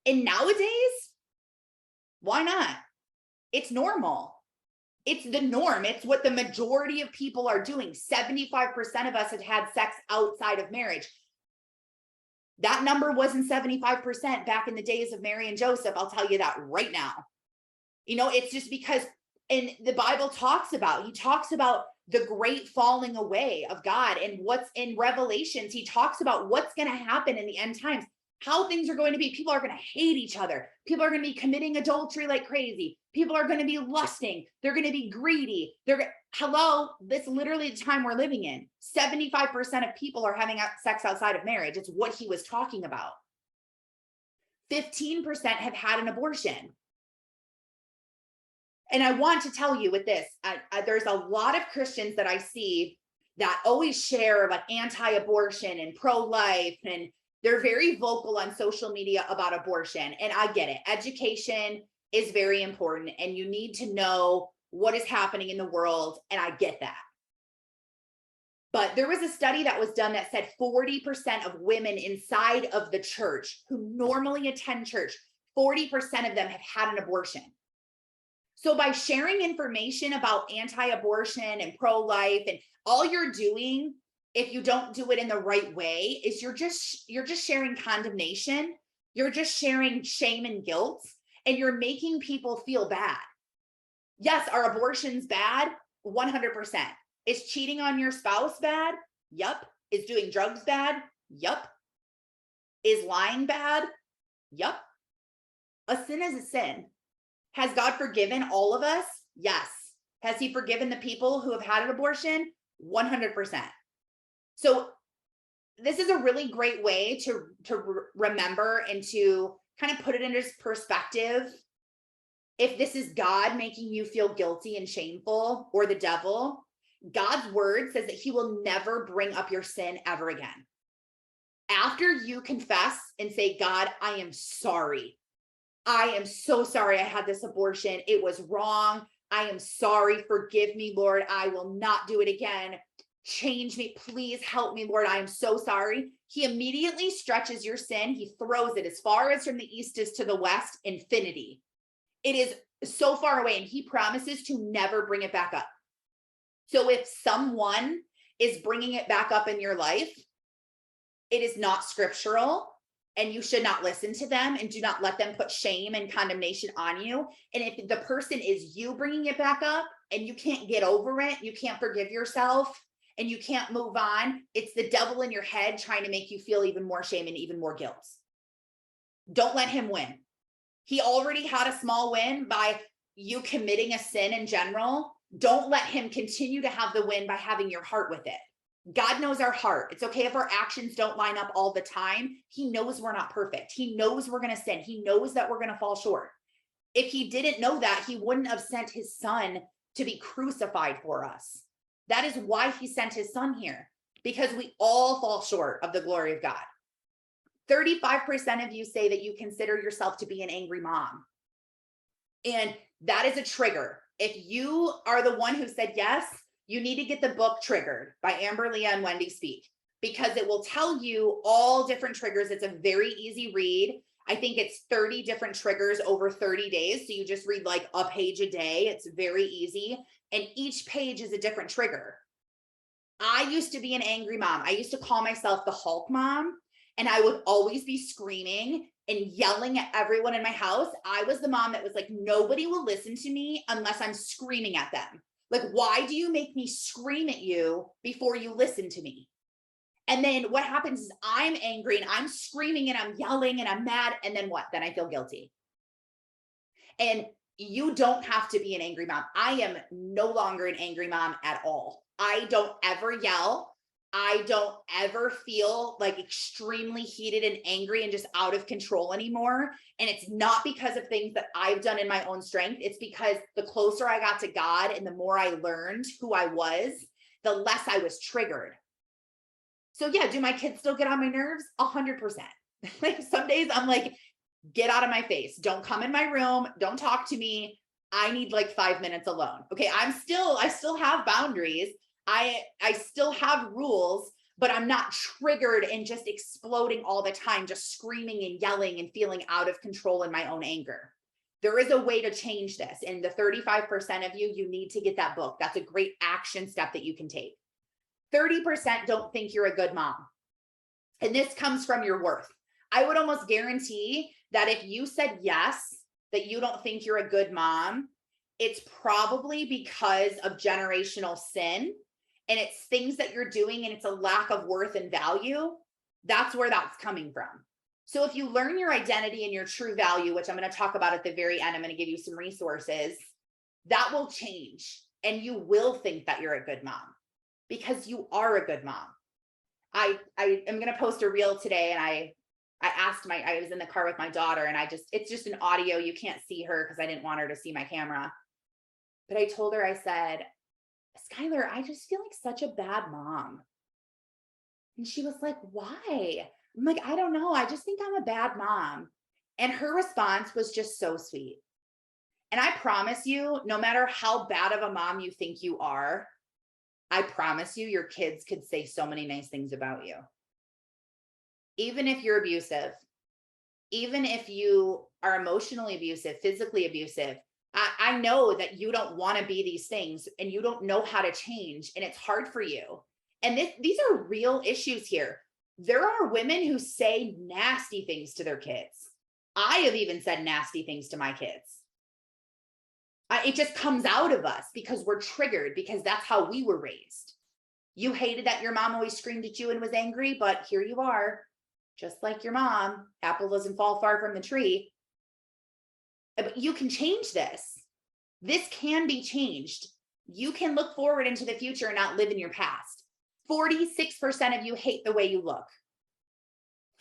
And nowadays, why not? It's normal. It's the norm. It's what the majority of people are doing. 75% of us have had sex outside of marriage. That number wasn't 75% back in the days of Mary and Joseph. I'll tell you that right now. You know, it's just because, and the Bible talks about, he talks about the great falling away of God, and what's in Revelations, he talks about what's going to happen in the end times, how things are going to be. People are going to hate each other. People are going to be committing adultery like crazy. People are going to be lusting. They're going to be greedy. Hello, this is literally the time we're living in. 75% of people are having sex outside of marriage. It's what he was talking about. 15% have had an abortion. And I want to tell you with this, there's a lot of Christians that I see that always share like anti-abortion and pro-life, and they're very vocal on social media about abortion. And I get it. Education is very important, and you need to know what is happening in the world. And I get that. But there was a study that was done that said 40% of women inside of the church who normally attend church, 40% of them have had an abortion. So by sharing information about anti-abortion and pro-life, and all you're doing, if you don't do it in the right way, is you're just sharing condemnation. You're just sharing shame and guilt, and you're making people feel bad. Yes, are abortions bad? 100%. Is cheating on your spouse bad? Yup. Is doing drugs bad? Yup. Is lying bad? Yup. A sin is a sin. Has God forgiven all of us? Yes. Has he forgiven the people who have had an abortion? 100%. So this is a really great way to remember and to kind of put it into perspective. If this is God making you feel guilty and shameful, or the devil, God's word says that he will never bring up your sin ever again. After you confess and say, God, I am sorry. I am so sorry I had this abortion. It was wrong. I am sorry. Forgive me, Lord. I will not do it again. Change me. Please help me, Lord. I am so sorry. He immediately stretches your sin. He throws it as far as from the east is to the west, infinity. It is so far away, and he promises to never bring it back up. So if someone is bringing it back up in your life, it is not scriptural, and you should not listen to them, and do not let them put shame and condemnation on you. And if the person is you bringing it back up and you can't get over it, you can't forgive yourself, and you can't move on, it's the devil in your head trying to make you feel even more shame and even more guilt. Don't let him win. He already had a small win by you committing a sin in general. Don't let him continue to have the win by having your heart with it. God knows our heart. It's okay if our actions don't line up all the time. He knows we're not perfect. He knows we're going to sin. He knows that we're going to fall short. If he didn't know that, he wouldn't have sent his son to be crucified for us. That is why he sent his son here, because we all fall short of the glory of God. 35% of you say that you consider yourself to be an angry mom. And that is a trigger. If you are the one who said yes, you need to get the book Triggered by Amber Leah and Wendy Speak, because it will tell you all different triggers. It's a very easy read. I think it's 30 different triggers over 30 days. So you just read like a page a day. It's very easy. And each page is a different trigger. I used to be an angry mom. I used to call myself the Hulk mom, and I would always be screaming and yelling at everyone in my house. I was the mom that was like, nobody will listen to me unless I'm screaming at them. Like, why do you make me scream at you before you listen to me? And then what happens is I'm angry and I'm screaming and I'm yelling and I'm mad. And then what? Then I feel guilty. And you don't have to be an angry mom. I am no longer an angry mom at all. I don't ever yell. I don't ever feel like extremely heated and angry and just out of control anymore. And it's not because of things that I've done in my own strength. It's because the closer I got to God and the more I learned who I was, the less I was triggered. So yeah, do my kids still get on my nerves? 100%. Like some days I'm like, get out of my face. Don't come in my room. Don't talk to me. I need like 5 minutes alone. Okay. I still have boundaries. I still have rules, but I'm not triggered and just exploding all the time, just screaming and yelling and feeling out of control in my own anger. There is a way to change this. And the 35% of you, you need to get that book. That's a great action step that you can take. 30% don't think you're a good mom. And this comes from your worth. I would almost guarantee that if you said yes, that you don't think you're a good mom, it's probably because of generational sin, and it's things that you're doing, and it's a lack of worth and value. That's where that's coming from. So if you learn your identity and your true value, which I'm going to talk about at the very end, I'm going to give you some resources, that will change, and you will think that you're a good mom because you are a good mom. I am going to post a reel today, and I was in the car with my daughter, and it's just an audio. You can't see her because I didn't want her to see my camera. But I told her, I said, Skylar, I just feel like such a bad mom. And she was like, why? I'm like, I don't know. I just think I'm a bad mom. And her response was just so sweet. And I promise you, no matter how bad of a mom you think you are, I promise you, your kids could say so many nice things about you. Even if you're abusive, even if you are emotionally abusive, physically abusive, I know that you don't want to be these things, and you don't know how to change, and it's hard for you. And these are real issues here. There are women who say nasty things to their kids. I have even said nasty things to my kids. It just comes out of us because we're triggered, because that's how we were raised. You hated that your mom always screamed at you and was angry, but here you are, just like your mom. Apple doesn't fall far from the tree. But you can change this. This can be changed. You can look forward into the future and not live in your past. 46% of you hate the way you look.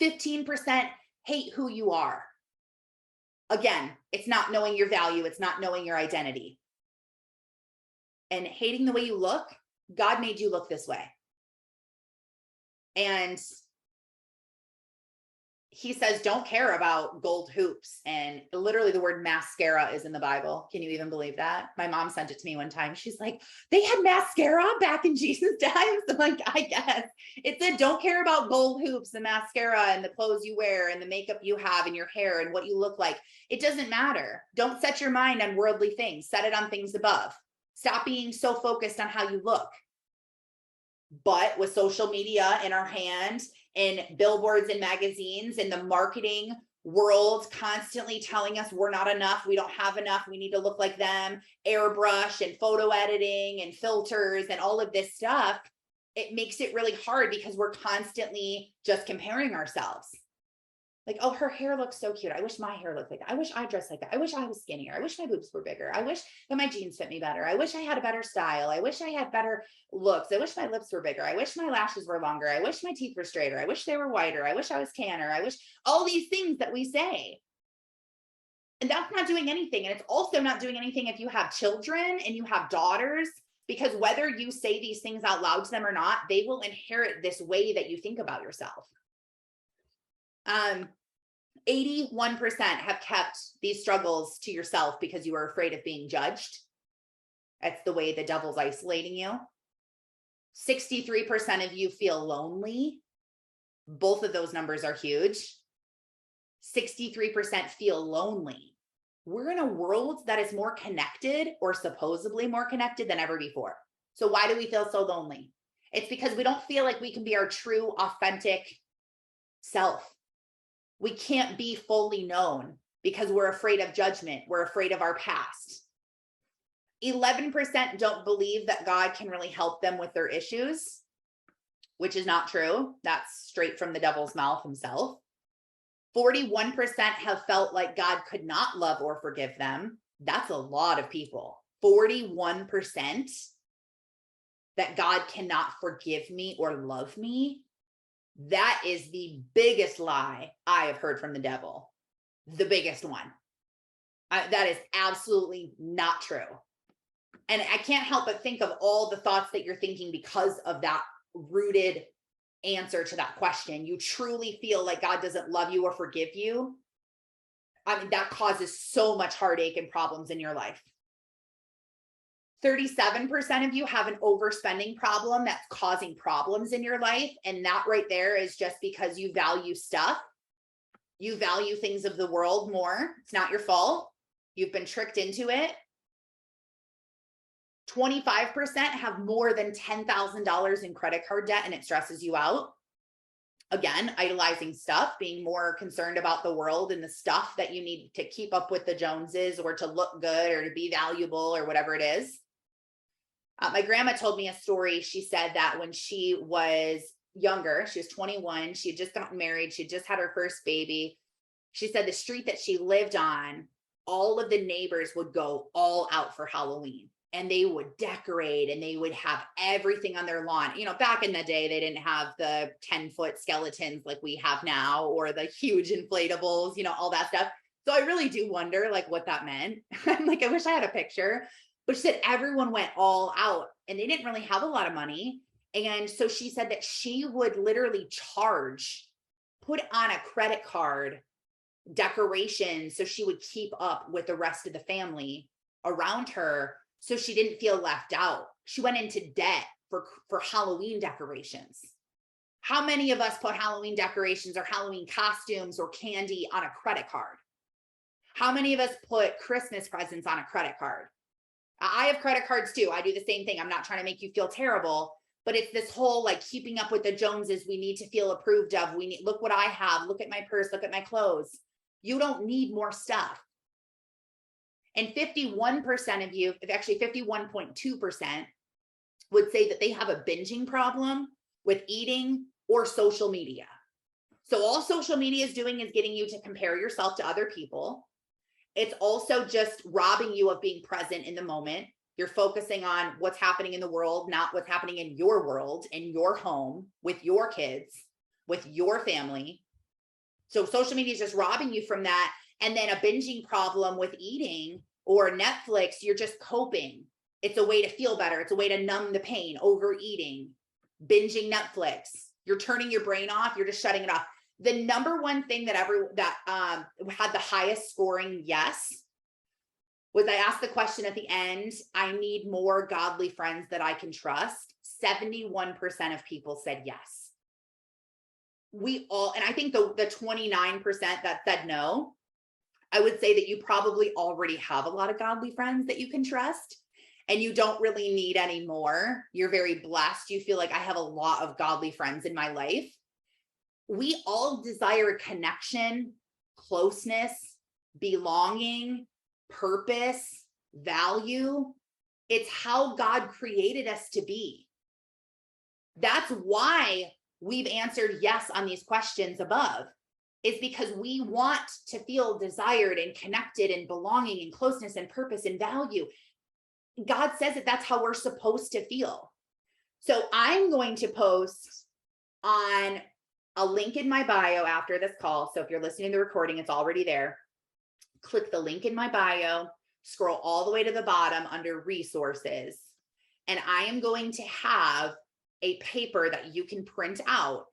15% hate who you are. Again, it's not knowing your value. It's not knowing your identity. And hating the way you look, God made you look this way. And he says, don't care about gold hoops. And literally the word mascara is in the Bible. Can you even believe that? My mom sent it to me one time. She's like, they had mascara back in Jesus' times. I'm like, I guess. It said, don't care about gold hoops and mascara and the clothes you wear and the makeup you have and your hair and what you look like. It doesn't matter. Don't set your mind on worldly things. Set it on things above. Stop being so focused on how you look. But with social media in our hands, and billboards and magazines, and the marketing world constantly telling us we're not enough, we don't have enough, we need to look like them, airbrush and photo editing and filters and all of this stuff, it makes it really hard because we're constantly just comparing ourselves. Like, oh, her hair looks so cute. I wish my hair looked like that. I wish I dressed like that. I wish I was skinnier. I wish my boobs were bigger. I wish that my jeans fit me better. I wish I had a better style. I wish I had better looks. I wish my lips were bigger. I wish my lashes were longer. I wish my teeth were straighter. I wish they were whiter. I wish I was tanner. I wish all these things that we say. And that's not doing anything. And it's also not doing anything if you have children and you have daughters, because whether you say these things out loud to them or not, they will inherit this way that you think about yourself. 81% have kept these struggles to yourself because you are afraid of being judged. That's the way the devil's isolating you. 63% of you feel lonely. Both of those numbers are huge. 63% feel lonely. We're in a world that is more connected, or supposedly more connected, than ever before. So why do we feel so lonely? It's because we don't feel like we can be our true, authentic self. We can't be fully known because we're afraid of judgment. We're afraid of our past. 11% don't believe that God can really help them with their issues, which is not true. That's straight from the devil's mouth himself. 41% have felt like God could not love or forgive them. That's a lot of people. 41% that God cannot forgive me or love me. That is the biggest lie I have heard from the devil. The biggest one. That is absolutely not true. And I can't help but think of all the thoughts that you're thinking because of that rooted answer to that question. You truly feel like God doesn't love you or forgive you. I mean, that causes so much heartache and problems in your life. 37% of you have an overspending problem that's causing problems in your life. And that right there is just because you value stuff. You value things of the world more. It's not your fault. You've been tricked into it. 25% have more than $10,000 in credit card debt and it stresses you out. Again, idolizing stuff, being more concerned about the world and the stuff that you need to keep up with the Joneses or to look good or to be valuable or whatever it is. My grandma told me a story. She said that when she was younger, she was 21, she had just gotten married, she had just had her first baby. She said the street that she lived on, all of the neighbors would go all out for Halloween. And they would decorate and they would have everything on their lawn. You know, back in the day, they didn't have the 10-foot skeletons like we have now, or the huge inflatables, you know, all that stuff. So I really do wonder like what that meant. I'm like, I wish I had a picture. But she said everyone went all out and they didn't really have a lot of money. And so she said that she would literally put on a credit card decorations so she would keep up with the rest of the family around her. So she didn't feel left out. She went into debt for Halloween decorations. How many of us put Halloween decorations or Halloween costumes or candy on a credit card? How many of us put Christmas presents on a credit card? I have credit cards too. I do the same thing. I'm not trying to make you feel terrible, but it's this whole like keeping up with the Joneses. We need to feel approved of. Look what I have. Look at my purse. Look at my clothes. You don't need more stuff. And 51% of you, actually 51.2%, would say that they have a binging problem with eating or social media. So all social media is doing is getting you to compare yourself to other people. It's also just robbing you of being present in the moment. You're focusing on what's happening in the world, not what's happening in your world, in your home, with your kids, with your family. So social media is just robbing you from that. And then a binging problem with eating or Netflix, you're just coping. It's a way to feel better. It's a way to numb the pain, overeating, binging Netflix. You're turning your brain off. You're just shutting it off. The number one thing that had the highest scoring yes was I asked the question at the end, I need more godly friends that I can trust. 71% of people said yes. And I think the 29% that said no, I would say that you probably already have a lot of godly friends that you can trust and you don't really need any more. You're very blessed. You feel like I have a lot of godly friends in my life. We all desire connection, closeness, belonging, purpose, value. It's how God created us to be. That's why we've answered yes on these questions above, is because we want to feel desired and connected and belonging and closeness and purpose and value. God says that that's how we're supposed to feel. So I'm going to post on a link in my bio after this call. So if you're listening to the recording, it's already there. Click the link in my bio, scroll all the way to the bottom under resources. And I am going to have a paper that you can print out.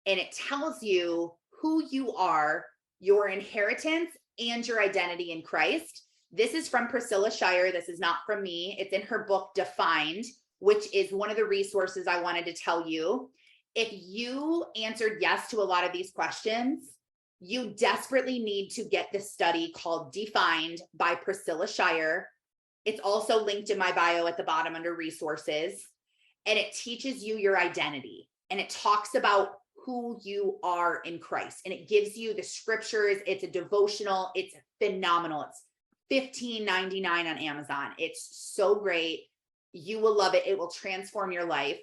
And it tells you who you are, your inheritance, and your identity in Christ. This is from Priscilla Shirer. This is not from me. It's in her book, Defined, which is one of the resources I wanted to tell you. If you answered yes to a lot of these questions, you desperately need to get this study called Defined by Priscilla Shirer. It's also linked in my bio at the bottom under resources. And it teaches you your identity. And it talks about who you are in Christ. And it gives you the scriptures. It's a devotional. It's phenomenal. It's $15.99 on Amazon. It's so great. You will love it. It will transform your life.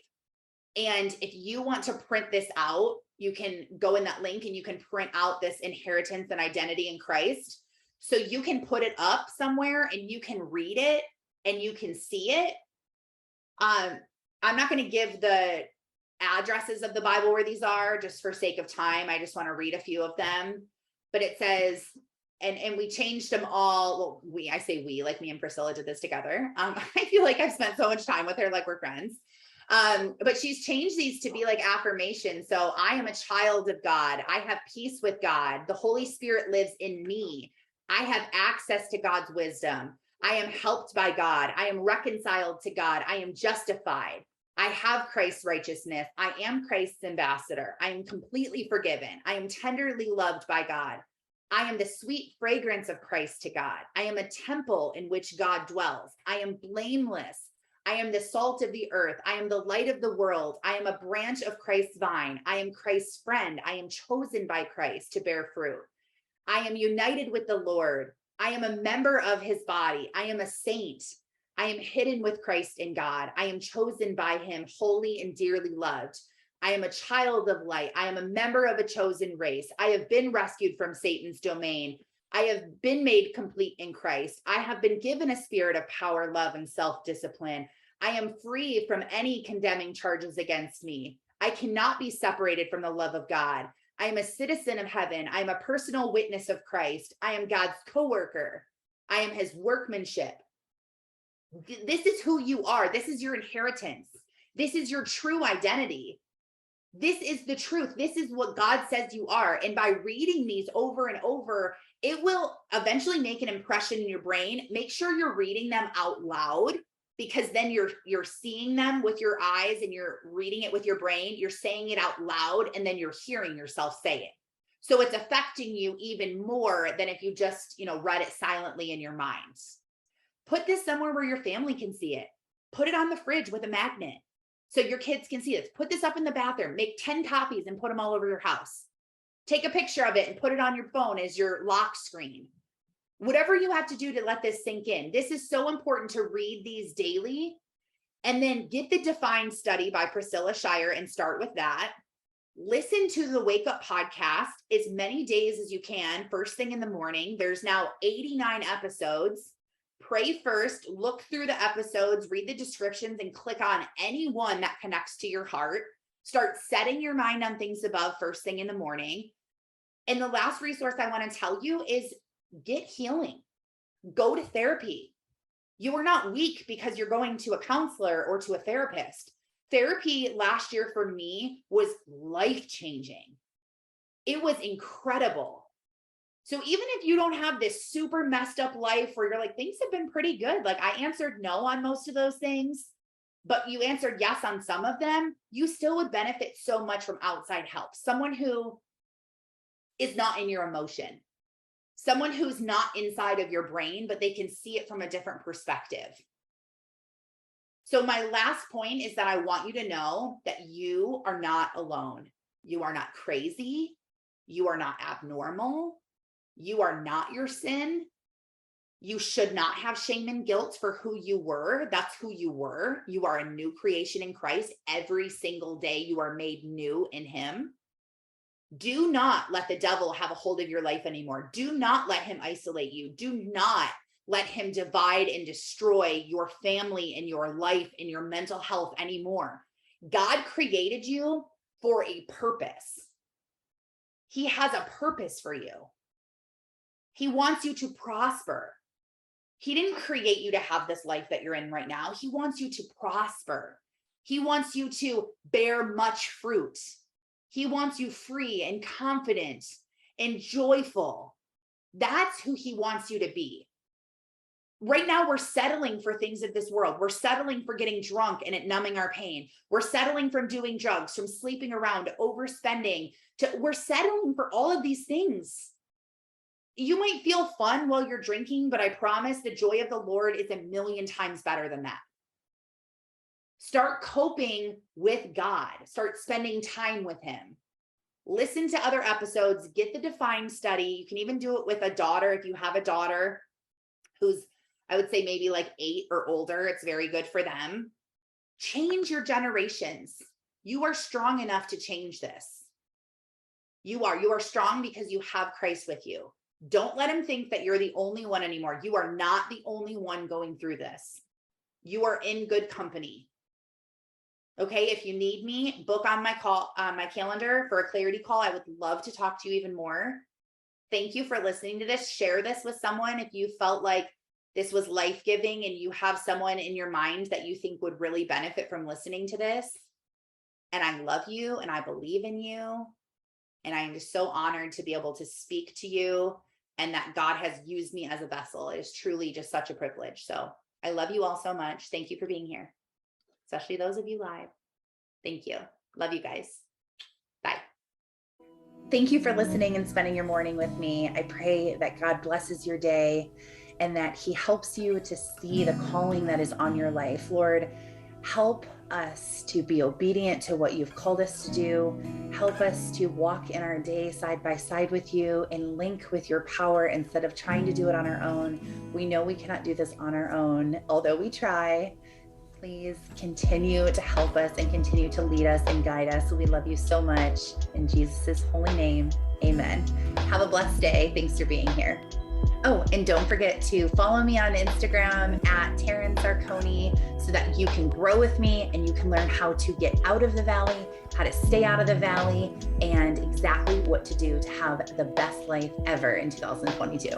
And if you want to print this out, you can go in that link and you can print out this inheritance and identity in Christ. So you can put it up somewhere and you can read it and you can see it. I'm not going to give the addresses of the Bible where these are just for sake of time. I just want to read a few of them. But it says, and we changed them all. Well, I say we, like me and Priscilla did this together. I feel like I've spent so much time with her, like we're friends. But she's changed these to be like affirmations. So I am a child of God. I have peace with God. The Holy Spirit lives in me. I have access to God's wisdom. I am helped by God. I am reconciled to God. I am justified. I have Christ's righteousness. I am Christ's ambassador. I am completely forgiven. I am tenderly loved by God. I am the sweet fragrance of Christ to God. I am a temple in which God dwells. I am blameless. I am the salt of the earth. I am the light of the world. I am a branch of Christ's vine. I am Christ's friend. I am chosen by Christ to bear fruit. I am united with the Lord. I am a member of his body. I am a saint. I am hidden with Christ in God. I am chosen by him, holy and dearly loved. I am a child of light. I am a member of a chosen race. I have been rescued from Satan's domain. I have been made complete in Christ. I have been given a spirit of power, love, and self-discipline. I am free from any condemning charges against me. I cannot be separated from the love of God. I am a citizen of heaven. I am a personal witness of Christ. I am God's co-worker. I am his workmanship. This is who you are. This is your inheritance. This is your true identity. This is the truth. This is what God says you are. And by reading these over and over, it will eventually make an impression in your brain. Make sure you're reading them out loud, because then you're seeing them with your eyes and you're reading it with your brain. You're saying it out loud, and then you're hearing yourself say it. So it's affecting you even more than if you just, read it silently in your mind. Put this somewhere where your family can see it. Put it on the fridge with a magnet so your kids can see this. Put this up in the bathroom. Make 10 copies and put them all over your house. Take a picture of it and put it on your phone as your lock screen. Whatever you have to do to let this sink in. This is so important to read these daily. And then get the Defined Study by Priscilla Shirer and start with that. Listen to the Wake Up podcast as many days as you can, first thing in the morning. There's now 89 episodes. Pray first, look through the episodes, read the descriptions, and click on any one that connects to your heart. Start setting your mind on things above first thing in the morning. And the last resource I want to tell you is get healing. Go to therapy. You are not weak because you're going to a counselor or to a therapist. Therapy last year for me was life-changing. It was incredible. So even if you don't have this super messed up life where you're like, things have been pretty good. Like I answered no on most of those things, but you answered yes on some of them, you still would benefit so much from outside help. Someone who is not in your emotion. Someone who's not inside of your brain, but they can see it from a different perspective. So my last point is that I want you to know that you are not alone. You are not crazy. You are not abnormal. You are not your sin. You should not have shame and guilt for who you were. That's who you were. You are a new creation in Christ. Every single day you are made new in him. Do not let the devil have a hold of your life anymore. Do not let him isolate you. Do not let him divide and destroy your family and your life and your mental health anymore. God created you for a purpose. He has a purpose for you. He wants you to prosper. He didn't create you to have this life that you're in right now. He wants you to prosper. He wants you to bear much fruit. He wants you free and confident and joyful. That's who he wants you to be. Right now, we're settling for things of this world. We're settling for getting drunk and it numbing our pain. We're settling from doing drugs, from sleeping around, to overspending. We're settling for all of these things. You might feel fun while you're drinking, but I promise the joy of the Lord is a million times better than that. Start coping with God. Start spending time with him. Listen to other episodes. Get the Defined Study. You can even do it with a daughter. If you have a daughter who's, I would say maybe like 8 or older, it's very good for them. Change your generations. You are strong enough to change this. You are strong because you have Christ with you. Don't let him think that you're the only one anymore. You are not the only one going through this. You are in good company. Okay, if you need me, book on my calendar for a clarity call. I would love to talk to you even more. Thank you for listening to this. Share this with someone if you felt like this was life-giving and you have someone in your mind that you think would really benefit from listening to this. And I love you and I believe in you. And I am just so honored to be able to speak to you and that God has used me as a vessel. It is truly just such a privilege. So I love you all so much. Thank you for being here, especially those of you live. Thank you. Love you guys. Bye. Thank you for listening and spending your morning with me. I pray that God blesses your day and that he helps you to see the calling that is on your life. Lord, help us to be obedient to what you've called us to do. Help us to walk in our day side by side with you and link with your power instead of trying to do it on our own. We know we cannot do this on our own, although we try. Please continue to help us and continue to lead us and guide us. We love you so much. In Jesus' holy name, amen. Have a blessed day. Thanks for being here. Oh, and don't forget to follow me on Instagram at Tarryn Sarconi so that you can grow with me and you can learn how to get out of the valley, how to stay out of the valley, and exactly what to do to have the best life ever in 2022.